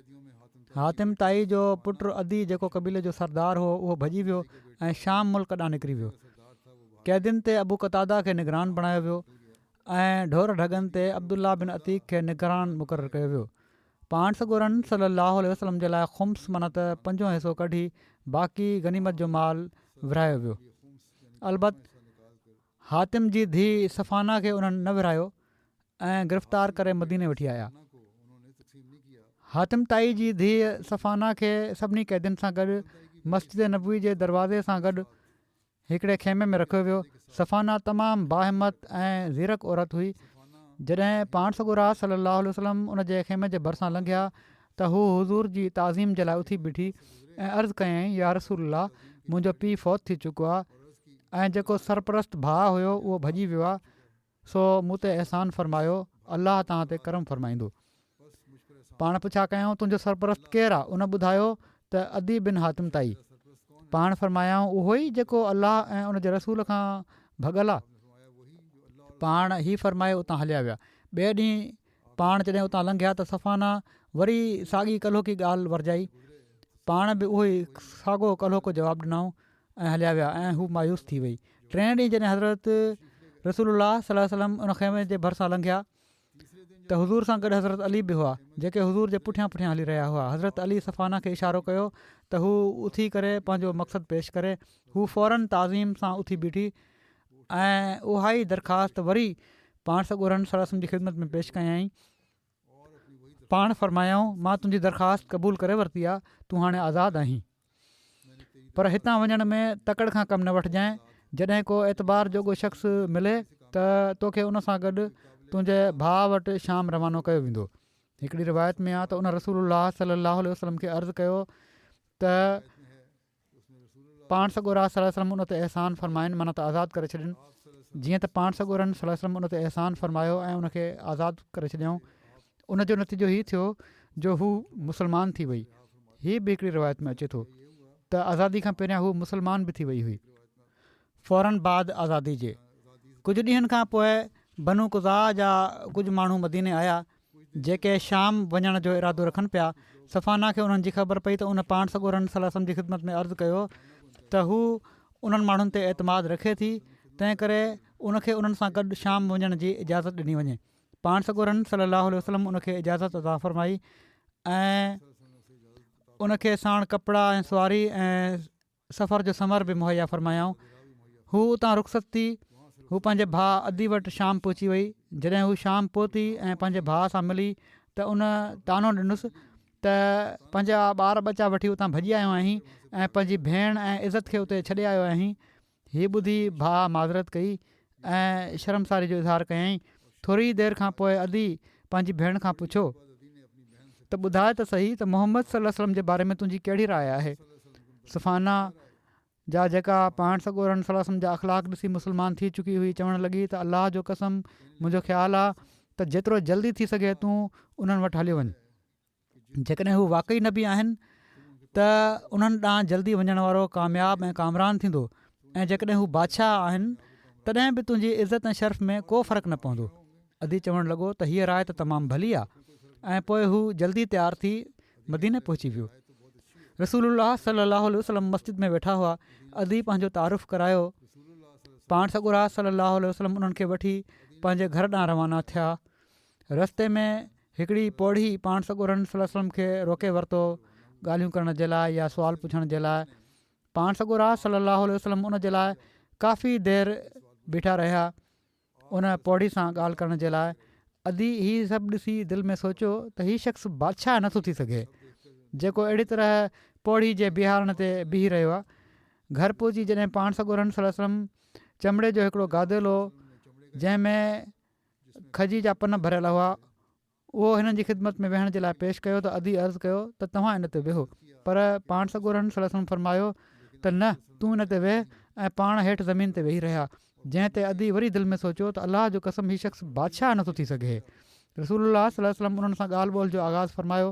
हातिम ताई जो पुटु अदी जेको क़बीले जो सरदार हो उहो भॼी वियो ऐं शाम मुल्क ॾांहुं निकिरी वियो। कैदियुनि ते अबू कतादा खे निगरान बणायो वियो ऐं ढोर ढगनि ते अब्दुल्ला बिन अतीक खे निगरान मुक़ररु कयो वियो। पाण सॻोरनि सल्लल्लाहु अलैहि वसल्लम जे लाइ ख़ुम्स माना त 5 हिसो कढी बाक़ी गनीमत जो माल विरायो वियो। अलबत हातिम जी धीउ सफ़ाना खे उन्हनि न विरायो ऐं गिरफ़्तार करे मदीने वठी आया। हातिम ताई जी धीउ सफ़ाना खे सभिनी कैदियुनि सां गॾु मस्जिद नबवी जे दरवाज़े सां गॾु हिकिड़े खेमे में रखियो वियो। सफ़ाना तमामु बाहिमत ऐं ज़ीरक औरत हुई। जॾहिं पाण सॻोरा सल्लल्लाहु अलैहि वसल्लम उन जे खेमे जे भरिसां लंघिया त हू हुज़ूर जी ताज़ीम जे लाइ उथी बीठी ऐं अर्ज़ु कयईं, या रसूल अल्लाह, मुंहिंजो पीउ फ़ौत थी चुको आहे ऐं जेको सरपरस्त भाउ हुयो उहो भॼी वियो आहे, सो मूं ते अहसान फ़रमायो, अलाह तव्हां ते करम फ़रमाईंदो। पाण पुछा कयूं, तुंहिंजो सरपरस्त केरु आहे? उन ॿुधायो त अदी बिन हातिम ताई। पाण फ़रमायाऊं, उहो ई जेको अलाह ऐं उन जे रसूल खां भॻल आहे। पाण ही फ़रमाए उतां हलिया विया। ॿिए ॾींहुं पाण जॾहिं उतां लंघिया त सफ़ाना वरी साॻी कल्होकी ॻाल्हि वरजाई। पाण बि उहो ई साॻियो कल्होको जवाबु ॾिनऊं ऐं हलिया विया ऐं हू मायूस थी वई। टें ॾींहुं जॾहिं हज़रत रसूलुल्लाह सल्लल्लाहु अलैहि वसल्लम उन खेमे जे भरिसां लंघिया त हुज़ूर सां गॾु हज़रत अली बि हुआ जेके हुज़ूर जे पुठियां पुठियां हली रहिया हुआ। हज़रत अली सफ़ाना खे इशारो कयो त हू उथी करे पंहिंजो मक़सदु पेश करे। हू फ़ौरन ताज़ीम सां उथी बीठी ऐं उहा ई दरख़्वास्त वरी पाण सॻोरनि सल्लल्लाहु अलैहि वसल्लम जी ख़िदमत में पेश कयईं। पाण फ़रमायाऊं, मां तुंहिंजी दरख़्वास्त क़बूल करे वरिती आहे, तूं हाणे आज़ादु आहीं, पर हितां वञण में तकड़ि खां कमु न वठिजांइ। जॾहिं को एतबार जोॻो शख़्स मिले त तोखे उन सां गॾु तुंहिंजे भाउ वटि शाम रवानो कयो वेंदो। हिकिड़ी रिवायत में आहे त उन रसूलुल्लाह सल्लल्लाहु अलैहि वसल्लम खे अर्ज़ु कयो त पाण सॻोरा सल्लल्लाहु अलैहि वसल्लम उन ते अहसान फ़रमाइनि, माना त आज़ादु करे छॾनि। जीअं त पाण सॻोरनि सल्लल्लाहु अलैहि वसल्लम उन ते अहसान फ़रमायो ऐं उनखे आज़ादु करे छॾियऊं। उनजो नतीजो हीउ थियो जो हू मुस्लमान थी वई। हीअ बि हिकिड़ी रिवायत में अचे थो त आज़ादी खां पहिरियां हू मुस्लमान बि थी वई हुई। फ़ौरन बाद आज़ादी जे कुझु ॾींहंनि खां पोइ बनू कुज़ा जा कुझु माण्हू मदीने आया जेके शाम वञण जो इरादो रखनि पिया। सफ़ाना खे उन्हनि जी ख़बर पई त उन पाण सॻोरनि सल्लल्लाहु अलैहि वसल्लम जी ख़िदमत में अर्ज़ु कयो त हू उन्हनि माण्हुनि ते एतमाद रखे थी, तंहिं करे उनखे उन्हनि सां गॾु शाम वञण जी इजाज़त ॾिनी वञे। पाण सॻोरनि सल्लल्लाहु अलैहि वसल्लम उनखे इजाज़त अता फ़रमाई ऐं उनखे साण कपिड़ा ऐं सुवारी ऐं सफ़र जो समर बि मुहैया फ़रमायाऊं। हू उतां रुख़सत थी। हू पंहिंजे भाउ अदी वटि शाम पहुची वई। जॾहिं हू शाम पहुती ऐं पंहिंजे भाउ सां मिली त उन तानो ॾिनुसि त पंहिंजा ॿार बचा वठी उतां भॼी आयो आहीं ऐं पंहिंजी भेण ऐं इज़त खे उते छॾे आयो आहीं। हीअ ॿुधी भाउ माज़रत कई ऐं शर्मसारी जो इज़हार कयईं। थोरी देरि खां पोइ अदी पंहिंजी भेण खां पुछो त ॿुधाए त सही त मोहम्मद सल्लल्लाहु अलैहि वसल्लम जे बारे में तुंहिंजी कहिड़ी राय आहे। सफ़ाना जा जेका पाण सॻोरनि सल्लल्लाहु अलैहि वसल्लम जा अख़लाक ॾिसी मुस्लमान थी चुकी हुई चवणु लॻी त अलाह जो कसम, मुंहिंजो ख़्यालु आहे त जेतिरो जल्दी थी सघे तूं उन्हनि वटि हलियो वञ। जेकॾहिं हू वाक़ई नबी आहिनि त उन्हनि ॾांहुं जल्दी वञण वारो कामयाबु ऐं कामरान थींदो, ऐं जेकॾहिं हू बादशाह आहिनि तॾहिं बि तुंहिंजी इज़त ऐं शर्फ़ में को फ़र्क़ु न पवंदो। अदी चवणु लॻो त हीअ राय त तमामु भली आहे ऐं पोइ हू जल्दी तयारु थी मदीने पहुची वियो। रसूलुल्लाह सल्लल्लाहु अलैहि वसल्लम मस्जिद में वेठा हुआ। अदी पंहिंजो तारुफ़ करायो। पाण सॻोरा सल्लल्लाहु अलैहि वसल्लम उन्हनि खे वठी पंहिंजे घर ॾांहुं रवाना थिया। रस्ते में हिकिड़ी पौड़ी पाण सॻोरन सल्लल्लाहु अलैहि वसल्लम खे रोके वरितो ॻाल्हियूं करण जे लाइ या सुवाल पुछण जे लाइ। पाण सॻोरा सल्लल्लाहु अलैहि वसल्लम उन जे लाइ काफ़ी देरि बीठा रहिया उन पौड़ी सां ॻाल्हि करण जे लाइ। अदी हीअ सभु ॾिसी दिलि में सोचियो त हीउ शख़्स बादशाह नथो थी सघे जेको अहिड़ी तरह पौड़ी जे बिहारण ते बीही रहियो आहे। घर पहुची जॾहिं पाण सॻोरन सल्लल्लाहु अलैहि वसल्लम चमड़े जो हिकिड़ो गादेलो जंहिंमें खजी जा पन भरियल हुआ उहो हिननि जी ख़िदमत में वेहण जे लाइ पेश कयो त अदी अर्ज़ु कयो त तव्हां इन ते वेहो, पर पाण सॻोरन सल्लल्लाहु अलैहि वसल्लम फरमायो त न, तूं इन ते वेह ऐं पाण हेठि ज़मीन ते वेही रहिया। जंहिं ते अदी वरी दिलि में सोचियो त अलाह जो कसम हीउ शख़्स बादशाह नथो थी सघे। रसूलुल्लाह सल्लल्लाहु अलैहि वसल्लम उन्हनि सां ॻाल्हि ॿोल जो आगाज़ फरमायो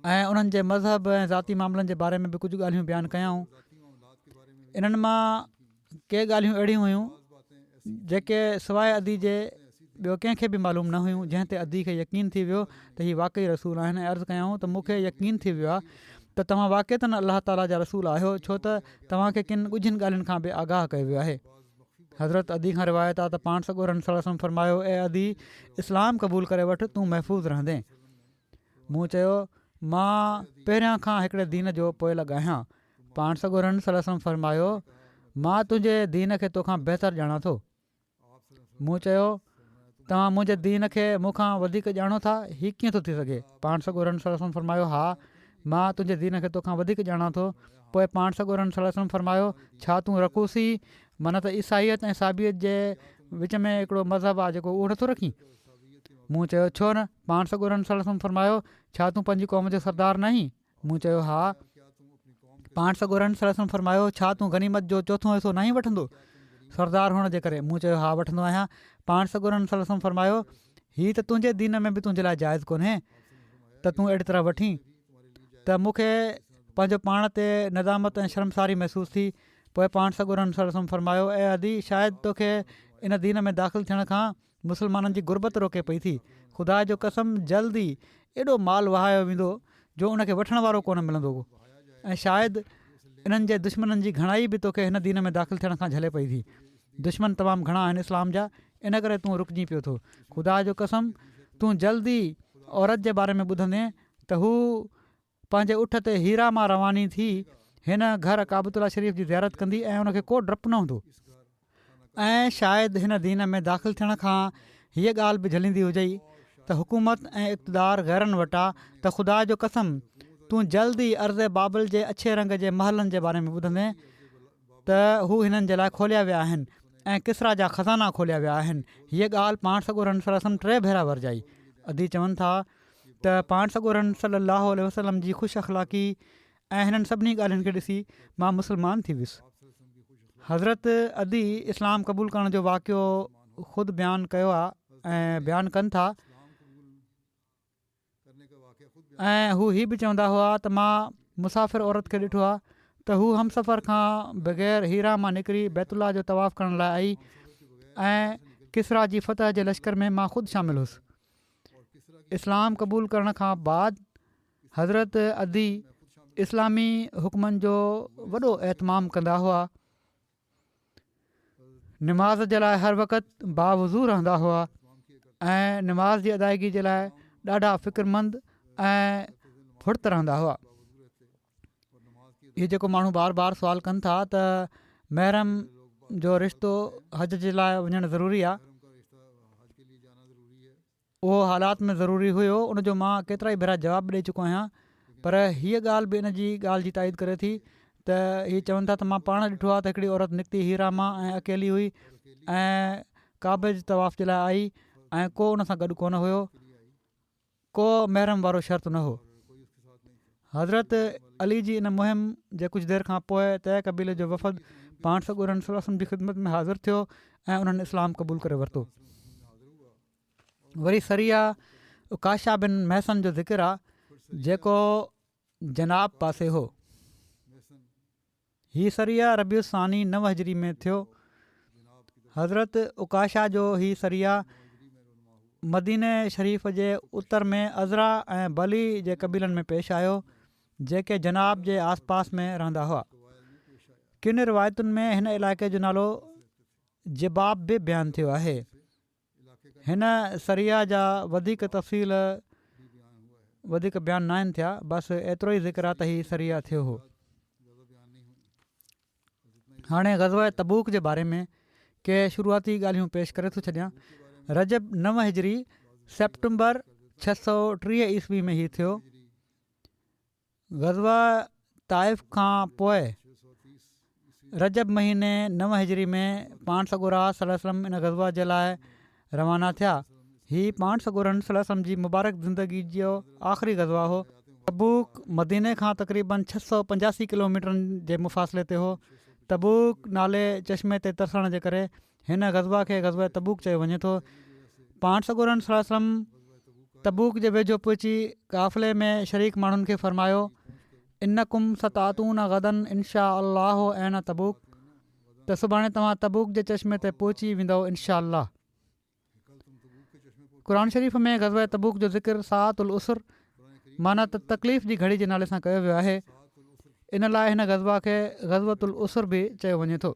ऐं उन्हनि जे मज़हब ऐं ज़ाती मामलनि जे बारे में बि कुझु ॻाल्हियूं बयानु कयाऊं। इन्हनि मां के ॻाल्हियूं अहिड़ियूं हुयूं जेके सवाइ अदी जे ॿियो कंहिंखे बि मालूम न हुयूं, जंहिं ते अदी खे यकीन थी वियो त हीअ वाक़ई रसूल आहिनि। अर्ज़ु कयाऊं त मूंखे यकीन थी वियो आहे त तव्हां वाक़ई अलाह ताला जा रसूल आहियो, छो त तव्हांखे किन ॻुझियुनि ॻाल्हियुनि खां बि आगाह कयो वियो आहे। हज़रत अदी खां रिवायत आहे त पाण सॻोरन सल्लल्लाहु अलैहि वसल्लम फरमायो, ए अदी, इस्लाम क़बूल करे वठि, तूं महफ़ूज़ रहंदे। मूं चयो, मां पहिरियां खां हिकिड़े दीन जो पोइ लॻायां। पाण सॻोरन सल्लल्लाहु अलैहि वसल्लम फरमायो, मां तुंहिंजे दीन खे तोखां बहितर ॼाणा थो। मूं चयो, तव्हां मुंहिंजे दीन खे मूंखां वधीक ॼाणो था, हीअ कीअं थो थी सघे? पाण सॻोरन सल्लल्लाहु अलैहि वसल्लम फरमायो, हा, मां तुंहिंजे दीन खे तोखां वधीक ॼाणा थो। पोइ पाण सॻोरन सल्लल्लाहु अलैहि वसल्लम फरमायो, छा तूं रकूसी माना त ईसाईयत ऐं साबियत जे विच में हिकिड़ो मज़हब आहे जेको उहो नथो रखी? मूं चयो, छो न? पाण सॻोरन सल्लल्लाहु अलैहि वसल्लम फरमायो, छा तूं पंहिंजी क़ौम जो सरदार न आहीं? मूं चयो, हा। पाण सॻोरन सल्लल्लाहु अलैहि वसल्लम फरमायो, छा तूं गनीमत जो चोथों हिसो न ई वठंदो सरदार हुअण जे करे? मूं चयो, हा, वठंदो आहियां। पाण सॻोरन सल्लल्लाहु अलैहि वसल्लम फरमायो, हीअ त तुंहिंजे दीन में बि तुंहिंजे लाइ जाइज़ कोन्हे त तूं अहिड़ी तरह वठी। त मूंखे पंहिंजो पाण ते नदामत ऐं शर्मसारी महसूसु थी। पोइ पाण सॻोरन सल्लल्लाहु अलैहि वसल्लम फरमायो, ऐं अदी, शायदि तोखे इन दीन में दाख़िल थियण खां मुस्लमाननि जी गुरबत रोके पई थी। ख़ुदा जो कसम, जल्दी एॾो माल वहायो वेंदो जो उनखे वठण वारो कोन मिलंदो, ऐं शायदि इन्हनि जे दुश्मननि जी घणाई बि तोखे हिन दीन में दाख़िल थियण खां झले पई थी। दुश्मन तमामु घणा आहिनि इस्लाम जा, इन करे तूं रुकिजी पियो थो। ख़ुदा जो कसम, तूं जल्दी औरत जे बारे में ॿुधंदे त हू पंहिंजे उठ ते हीरा मां रवानी थी हिन घर काबतुल्ला शरीफ़ जी ज़ियारत कंदी ऐं उनखे को डपु न हूंदो। ऐं शायदि हिन दीन में दाख़िल थियण खां हीअ ॻाल्हि बि झलींदी हुजई त हुकूमत ऐं इक़्तिदार गैरनि वटि आहे, त ख़ुदा जो कसम, तूं जल्दी अर्ज़ बाबिल जे अछे रंग जे महलनि जे बारे में ॿुधंदे त हू हिननि जे लाइ खोलिया विया आहिनि ऐं किसरा जा खज़ाना खोलिया विया आहिनि। हीअ ॻाल्हि पाण सॻोरन सल्लल्लाहु अलैहि वसल्लम 3 भेरा वरजाई। अदी चवनि था त पाण सॻोरन सल्लल्लाहु अलैहि वसल्लम जी ख़ुशि अख़लाक़ी ऐं हिननि सभिनी ॻाल्हियुनि खे ॾिसी मां मुस्लमान थी वियुसि। हज़रत अदी इस्लाम क़बूल करण जो वाक़ियो ख़ुदि बयानु कयो आहे ऐं बयानु कनि था, ऐं हू हीअ बि चवंदा हुआ त मां मुसाफ़िर औरत खे ॾिठो आहे त हू हमसफ़र खां बग़ैर हीरा मां निकिरी बैतुल्ला जो तवाफ़ करण लाइ आई ऐं किसरा जी फतह जे लश्कर में मां ख़ुदि शामिल हुउसि। इस्लाम क़बूल करण खां बाद हज़रत अदी इस्लामी हुकमनि जो वॾो एतमाम कंदा हुआ। निमाज़ जे लाइ हर वक़्तु बावज़ू रहंदा हुआ ऐं निमाज़ जी अदायगी जे लाइ ॾाढा फ़िक्रमंद ऐं फुर्त रहंदा हुआ। इहो जेको माण्हू बार बार सुवाल कनि था त महरम जो रिश्तो हज जे लाइ वञणु ज़रूरी आहे, उहो हालात में ज़रूरी हुयो, उनजो मां केतिरा ई भेरा जवाबु ॾेई चुको आहियां। पर हीअ ॻाल्हि बि इन जी ॻाल्हि जी ताईद करे थी त हीअ चवनि था त मां पाण ॾिठो आहे त हिकिड़ी औरत निकिती हीरा मां ऐं अकेली हुई ऐं काबे जे तवाफ़ जे लाइ आई ऐं को उन सां गॾु कोन हुयो, को महरम वारो शर्त न हो। हज़रत अली जी इन मुहिम जे कुझु देरि खां पोइ तय क़बीले जो वफ़द पाण सॻोरन सल्लल्लाहु अलैहि वसल्लम जी ख़िदमत में हाज़िर थियो ऐं उन्हनि इस्लाम क़बूल करे वरितो। वरी सरिया उकाशा बिन महसन जो ज़िक्र आहे जेको जनाब पासे हो। हीअ सरिया रबिउ सानी 9 हिजरी में थियो। हज़रत उकाशा जो हीअ सरिया मदीने शरीफ़ जे उत्तर में अज़रा ऐं बली जे क़बीलनि में पेश आयो जेके जनाब जे आसपास में रहंदा हुआ। किन रिवायतुनि में हिन इलाइक़े जो नालो जिबाब बि बयानु थियो आहे। हिन सरिया जा वधीक तफ़सील वधीक बयानु न आहिनि थिया, बसि एतिरो ई ज़िक्र आहे त हीउ सरिया थियो हो। हाणे ग़ज़वा तबूक जे बारे में के शुरूआती ॻाल्हियूं पेश करे थो छॾियां। रजब 9 हिजरी सेप्टेंबर 630 ईस्वी में हीउ थियो। ग़ज़वा ताइफ़ खां पोइ रजब महीने 9 हिजरी में पाण सॻोरा सल्लल्लाहु अलैहि वसल्लम इन ग़ज़वा जे लाइ रवाना थिया। हीउ पाण सॻोरनि सल्लल्लाहु अलैहि वसल्लम जी मुबारक ज़िंदगी जो आख़िरी ग़ज़वा हो। तबूक मदीने खां तक़रीबन 685 किलोमीटरनि जे मुफ़ासिले ते हो। तबूक नाले चश्मे ते तरसण जे करे हिन ग़ज़वा खे ग़ज़वा तबूक चयो वञे थो। पाण सॻोरनि सल्लल्लाहु अलैहि वसल्लम तबूक जे वेझो पहुची क़ाफ़िले में शरीक माण्हुनि खे फ़रमायो, इन्नकुम सतातून गदन इनशा अल्लाह ऐं तबूक, त सुभाणे तव्हां तबूक जे चश्मे ते पहुची वेंदव इनशा अल्लाह। क़ुर शरीफ़ में ग़ज़वा तबूक जो ज़िक्र साअतुल उसर माना त तकलीफ़ जी घड़ी जे नाले सां कयो वियो आहे। इन लाइ हिन ग़ज़वा खे ग़ज़वतुल उसर बि चयो वञे थो,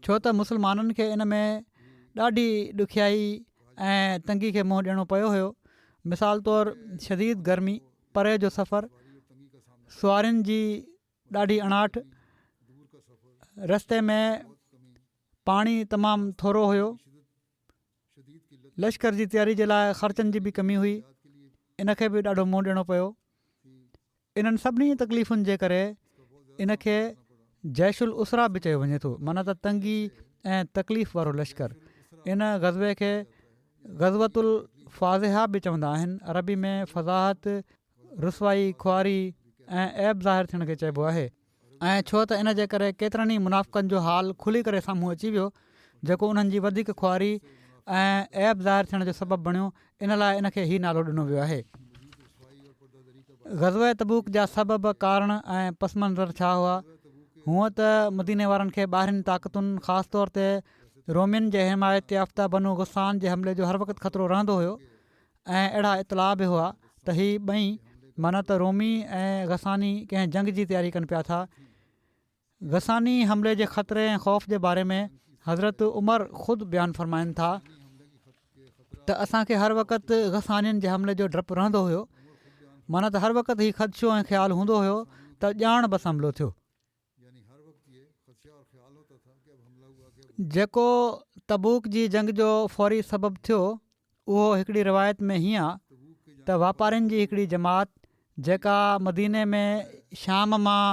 छो त मुस्लमाननि खे इन में ॾाढी ॾुखियाई ऐं तंगी खे मुंहुं ॾियणो पियो हुयो। मिसाल तौरु शदीद गर्मी, परे जो सफ़र, सुवारियुनि जी ॾाढी अणाट, रस्ते में पाणी तमामु थोरो हुयो, लश्कर जी तयारी जे लाइ ख़र्चनि जी बि कमी हुई, इनखे बि ॾाढो मुंहुं ॾियणो पियो। इन्हनि सभिनी तकलीफ़ुनि जे करे इनखे जैशुल उसरा बि चयो वञे थो, माना त तंगी ऐं तकलीफ़ वारो लश्कर। इन ग़ज़वे खे ग़ज़वतुल फ़ाज़िहा बि चवंदा आहिनि। अरबी में फ़ज़ाहत, रुसवाई, खुआरी ऐं ऐब ज़ाहिर थियण खे चइबो आहे। ऐं छो त इन जे करे केतिरनि ई मुनाफ़िक़नि जो हाल खुली करे साम्हूं अची वियो, जेको उन्हनि जी वधीक खुआरी ऐं ऐब ज़ाहिर थियण जो सबबु बणियो। इन लाइ इनखे हीउ नालो ॾिनो वियो आहे। ग़ज़वा तबूक जा सबब, कारण ऐं पस मंज़र छा हुआ? हूअं त मदीने वारनि खे ॿाहिरिनि ताक़तुनि, ख़ासि तौर ते रोमियुनि जे हिमायत याफ़्ता बनू गुस्सान जे हमले जो हर वक़्तु ख़तरो रहंदो हुयो ऐं अहिड़ा इतलाह बि हुआ त हीअ ॿई माना त रोमी ऐं गसानी कंहिं जंग जी तयारी कनि पिया था। गसानी हमले जे ख़तरे ऐं ख़ौफ़ जे बारे में हज़रत उमर ख़ुदि बयानु फ़रमाइनि था त असांखे हर वक़्तु गसानियुनि जे हमले जो डपु रहंदो हुयो, माना त हर वक़्तु हीउ ख़दशो ऐं ख़्यालु हूंदो हुयो त ॼाण बसि हमिलो थियो। जेको तबूक जी जंग जो फ़ौरी सबबु थियो उहो हिकिड़ी रिवायत में हीअं आहे त वापारियुनि जी हिकिड़ी जमात जेका मदीने में शाम मां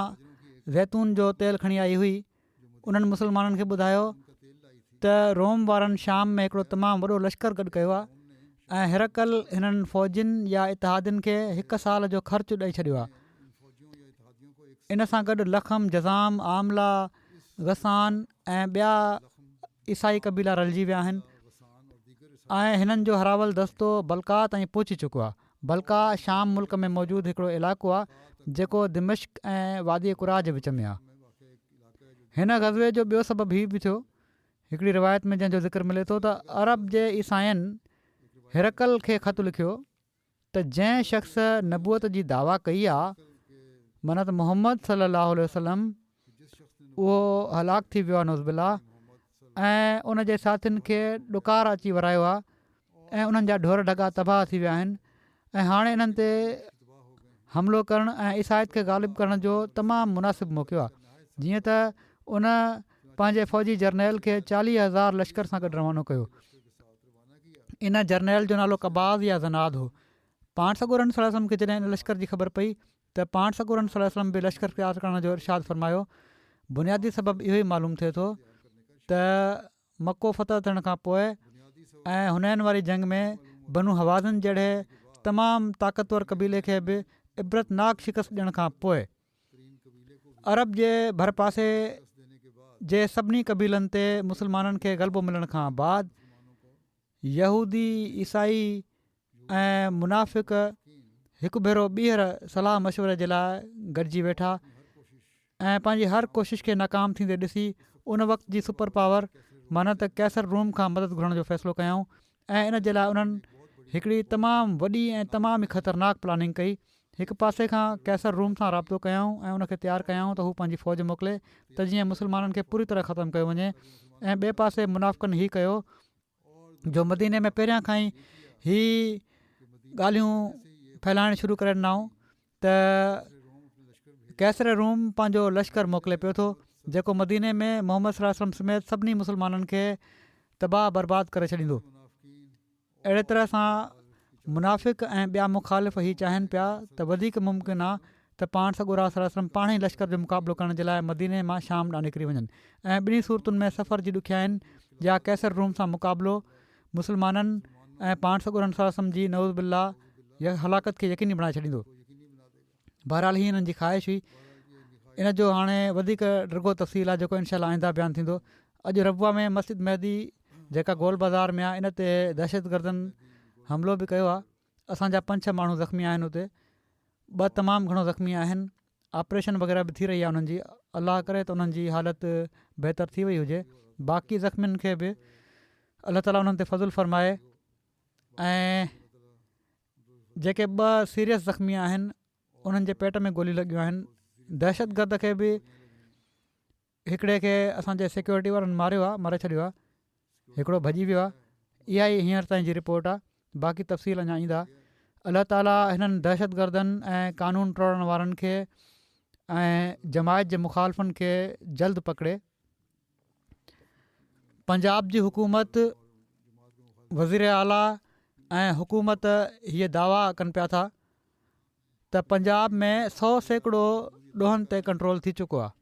ज़ैतून जो तेल खणी आई हुई, उन्हनि मुस्लमाननि खे ॿुधायो त रोम वारनि शाम में हिकिड़ो तमामु वॾो लश्कर गॾु कयो आहे ऐं हिरकल हिननि फ़ौजियुनि या इतिहादियुनि खे 1 साल जो ख़र्चु ॾेई छॾियो आहे। इन सां गॾु लखम, जज़ाम, आमला, गसान ऐं ॿिया ईसाई क़बीला रलिजी विया आहिनि ऐं हिननि जो हरावल दस्तो बल्का ताईं पहुची चुको आहे। बल्का शाम मुल्क में मौजूदु हिकिड़ो इलाइक़ो आहे जेको दिमिश्क ऐं वादी क़ुरा जे विच में आहे। हिन ग़ज़वे जो ॿियो सबबु हीउ बि थियो, हिकिड़ी रिवायत में जंहिंजो ज़िक्र मिले थो त अरब जे ईसाइनि हिरकल खे ख़तु लिखियो त जंहिं शख़्स नबूअत जी दावा कई आहे, माना त मुहम्मद सल्लल्लाहु अलैहि वसल्लम, उहो हलाक थी वियो आहे नौज़बिल्ला, ऐं उन जे साथियुनि खे ॾुकार अची वरायो आहे ऐं उन्हनि जा ढोर ढगा तबाह थी विया आहिनि ऐं हाणे इन्हनि ते हमिलो करणु ऐं ईसाइत खे ग़ालिबु करण जो तमामु मुनासिबु मौक़ो आहे। जीअं त उन पंहिंजे फ़ौजी जर्नैल खे 40,000 लश्कर सां गॾु रवानो कयो। इन जर्नैल जो नालो कबाज़ या ज़नाद हो। पाण सॻोरनि सल्लल्लाहु अलैहि वसल्लम खे जॾहिं इन लश्कर जी ख़बर पई त पाण सॻोरनि सल्लल्लाहु अलैहि वसल्लम बि लश्कर तयारु करण जो इरशाद फ़रमायो। बुनियादी सबबु इहो ई मालूम थिए थो त मको फ़तह थियण खां पोइ ऐं हुनैन वारी जंग में बनू हवाज़िन जहिड़े तमामु ताक़तवर क़बीले खे बि इबरतनाक शिकस्त ॾियण खां पोइ अरब जे भरपासे जे सभिनी क़बीलनि ते मुस्लमाननि खे ग़लबो मिलण खां बाद यहूदी, ईसाई ऐं मुनाफ़िक़ हिकु भेरो ॿीहर सलाह मशवरे जे लाइ गॾिजी वेठा ऐं पंहिंजी हर कोशिश खे नाकाम थींदे ॾिसी उन वक़्त जी सुपर पावर माना त कैसर रूम खां मदद घुरण जो फ़ैसिलो कयऊं ऐं इन जे लाइ उन्हनि हिकिड़ी तमामु वॾी ऐं तमामु ई ख़तरनाक प्लानिंग कई। हिकु पासे खां कैसर रूम सां राब्तो कयऊं ऐं उनखे तयारु कयऊं त हू पंहिंजी फ़ौज मोकिले त जीअं मुस्लमाननि खे पूरी तरह ख़तमु कयो वञे। ऐं ॿिए पासे मुनाफ़िक़नि हीउ कयो जो मदीने में पहिरियां खां ई ॻाल्हियूं फैलाइण शुरू करे ॾिनऊं त कैसर रूम पंहिंजो लश्कर मोकिले पियो थो जेको मदीने में मोहम्मद सल्लल्लाहु अलैहि वसल्लम समेत सभिनी मुस्लमाननि खे तबाह बर्बादु करे छॾींदो। अहिड़े तरह सां मुनाफ़िक़ ऐं ॿिया मुखालिफ़ ही चाहिनि पिया त वधीक मुमकिन आहे त पाण सॻोरा सल्लल्लाहु अलैहि वसल्लम पाण ई लश्कर जो मुक़ाबिलो करण जे लाइ मदीने मां शाम ॾांहुं निकिरी वञनि। ऐं ॿिन्ही सूरतुनि में सफ़र जी ॾुखियाईनि या कैसर रूम सां मुक़ाबिलो मुस्लमाननि ऐं पाण सॻोरनि सल्लल्लाहु अलैहि वसल्लम जी नऊज़ बिल्ला या हलाकत खे यकीनी बणाए छॾींदो। बहरहाल ही हिननि जी ख़्वाहिश हुई। इन जो हाणे वधीक डिघो तफ़सील आहे जेको इनशा आईंदा बयानु थींदो। अॼु रबुआ में मस्जिद महदी जेका गोल बाज़ार में आहे इन ते दहशतगर्दनि हमिलो बि कयो आहे। असांजा 5-6 माण्हू ज़ख़्मी आहिनि हुते, 2 तमामु घणो ज़ख़्मी आहिनि। ऑपरेशन वग़ैरह बि थी रही आहे उन्हनि जी, अलाह करे त उन्हनि जी हालति बहितरु थी वई हुजे। बाक़ी ज़ख़्मियुनि खे बि अलाह ताला उन्हनि ते फज़ुलु फ़रमाए। ऐं जेके 2 सीरियस ज़ख़्मी आहिनि उन्हनि जे पेट में गोलियूं लॻियूं आहिनि। दहशतगर्द खे बि हिकिड़े खे असांजे सिक्योरिटी वारनि मारियो आहे, मारे छॾियो आहे, हिकिड़ो भॼी वियो आहे। इहा ई हींअर ताईं जी रिपोर्ट आहे, बाक़ी तफ़सील अञा ईंदा। अलाह ताला हिननि दहशतगर्दनि ऐं कानून टोड़ण वारनि खे ऐं जमायत जे मुखालफ़नि खे जल्द पकड़े। पंजाब जी हुकूमत, वज़ीर आला ऐं हुकूमत हीअ दावा कनि पिया था त पंजाब में 100% ॾोहनि ते कंट्रोल थी चुको आहे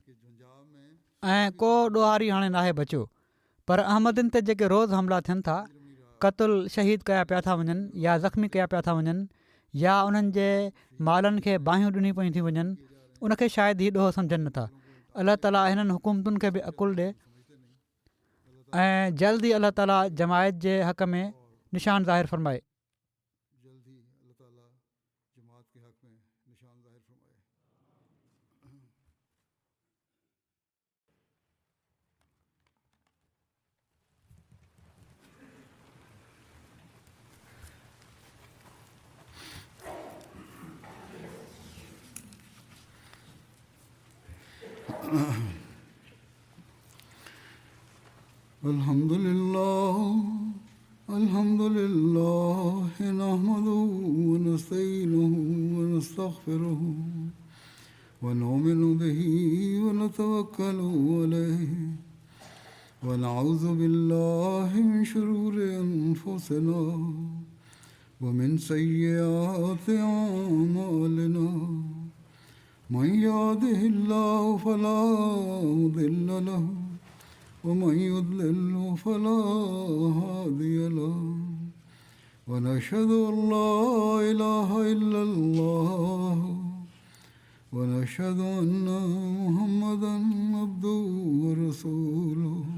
ऐं को ॾोहारी हाणे नाहे बचियो। पर अहमदनि ते जेके रोज़ हमला थियनि था, क़तल शहीद कया पिया था वञनि या ज़ख़्मी कया पिया था वञनि या उन्हनि जे मालनि खे बाहियूं ॾिनी पयूं थी वञनि, उनखे शायदि ही ॾोह सम्झनि नथा। अलाह ताला हिननि हुकूमतुनि खे बि अकुलु ॾिए ऐं जल्द ई अलाह ताला जमायत जे हक़ में निशान ज़ाहिर फ़रमाए। अल्हम्दुलिल्लाह नहमदुहु व नस्तईनुहु व नस्तगफिरुहु व नुमिनु बिही व नतवक्कलु अलैहि व नऊज़ु बिल्लाहि मिन शुरूरि अनफुसिना व मिन सय्यिआति अअमालिना मन यहदिहिल्लाहु फला मुदिल्ल लहु वमन युद्लिल्हु फला हादिय लहु वनशहदु अल्ला इलाहा इल्लल्लाह वनशहदु अन्ना मुहम्मदन अब्दुहु व रसूलुहु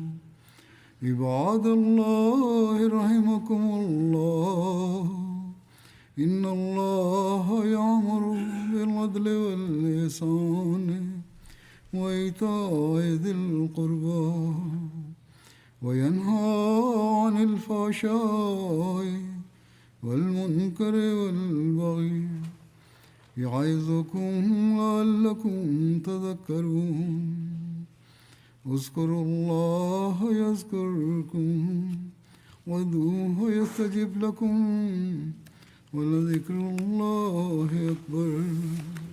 इबादल्लाहि रहिमकुमुल्लाह इन्नल्लाह यअमुरु बिल अदलि वल इहसानि वईताइ ज़िल क़ुर्बा वयन्हा अनिल फ़हशाइ वल मुनकरि वल बग़ी यइज़ुकुम लअल्लकुम तज़क्करून उज़्कुरुल्लाह यज़्कुरुकुम वदऊहु यस्तजिब लकुम वलज़िक्रुल्लाहि अकबर।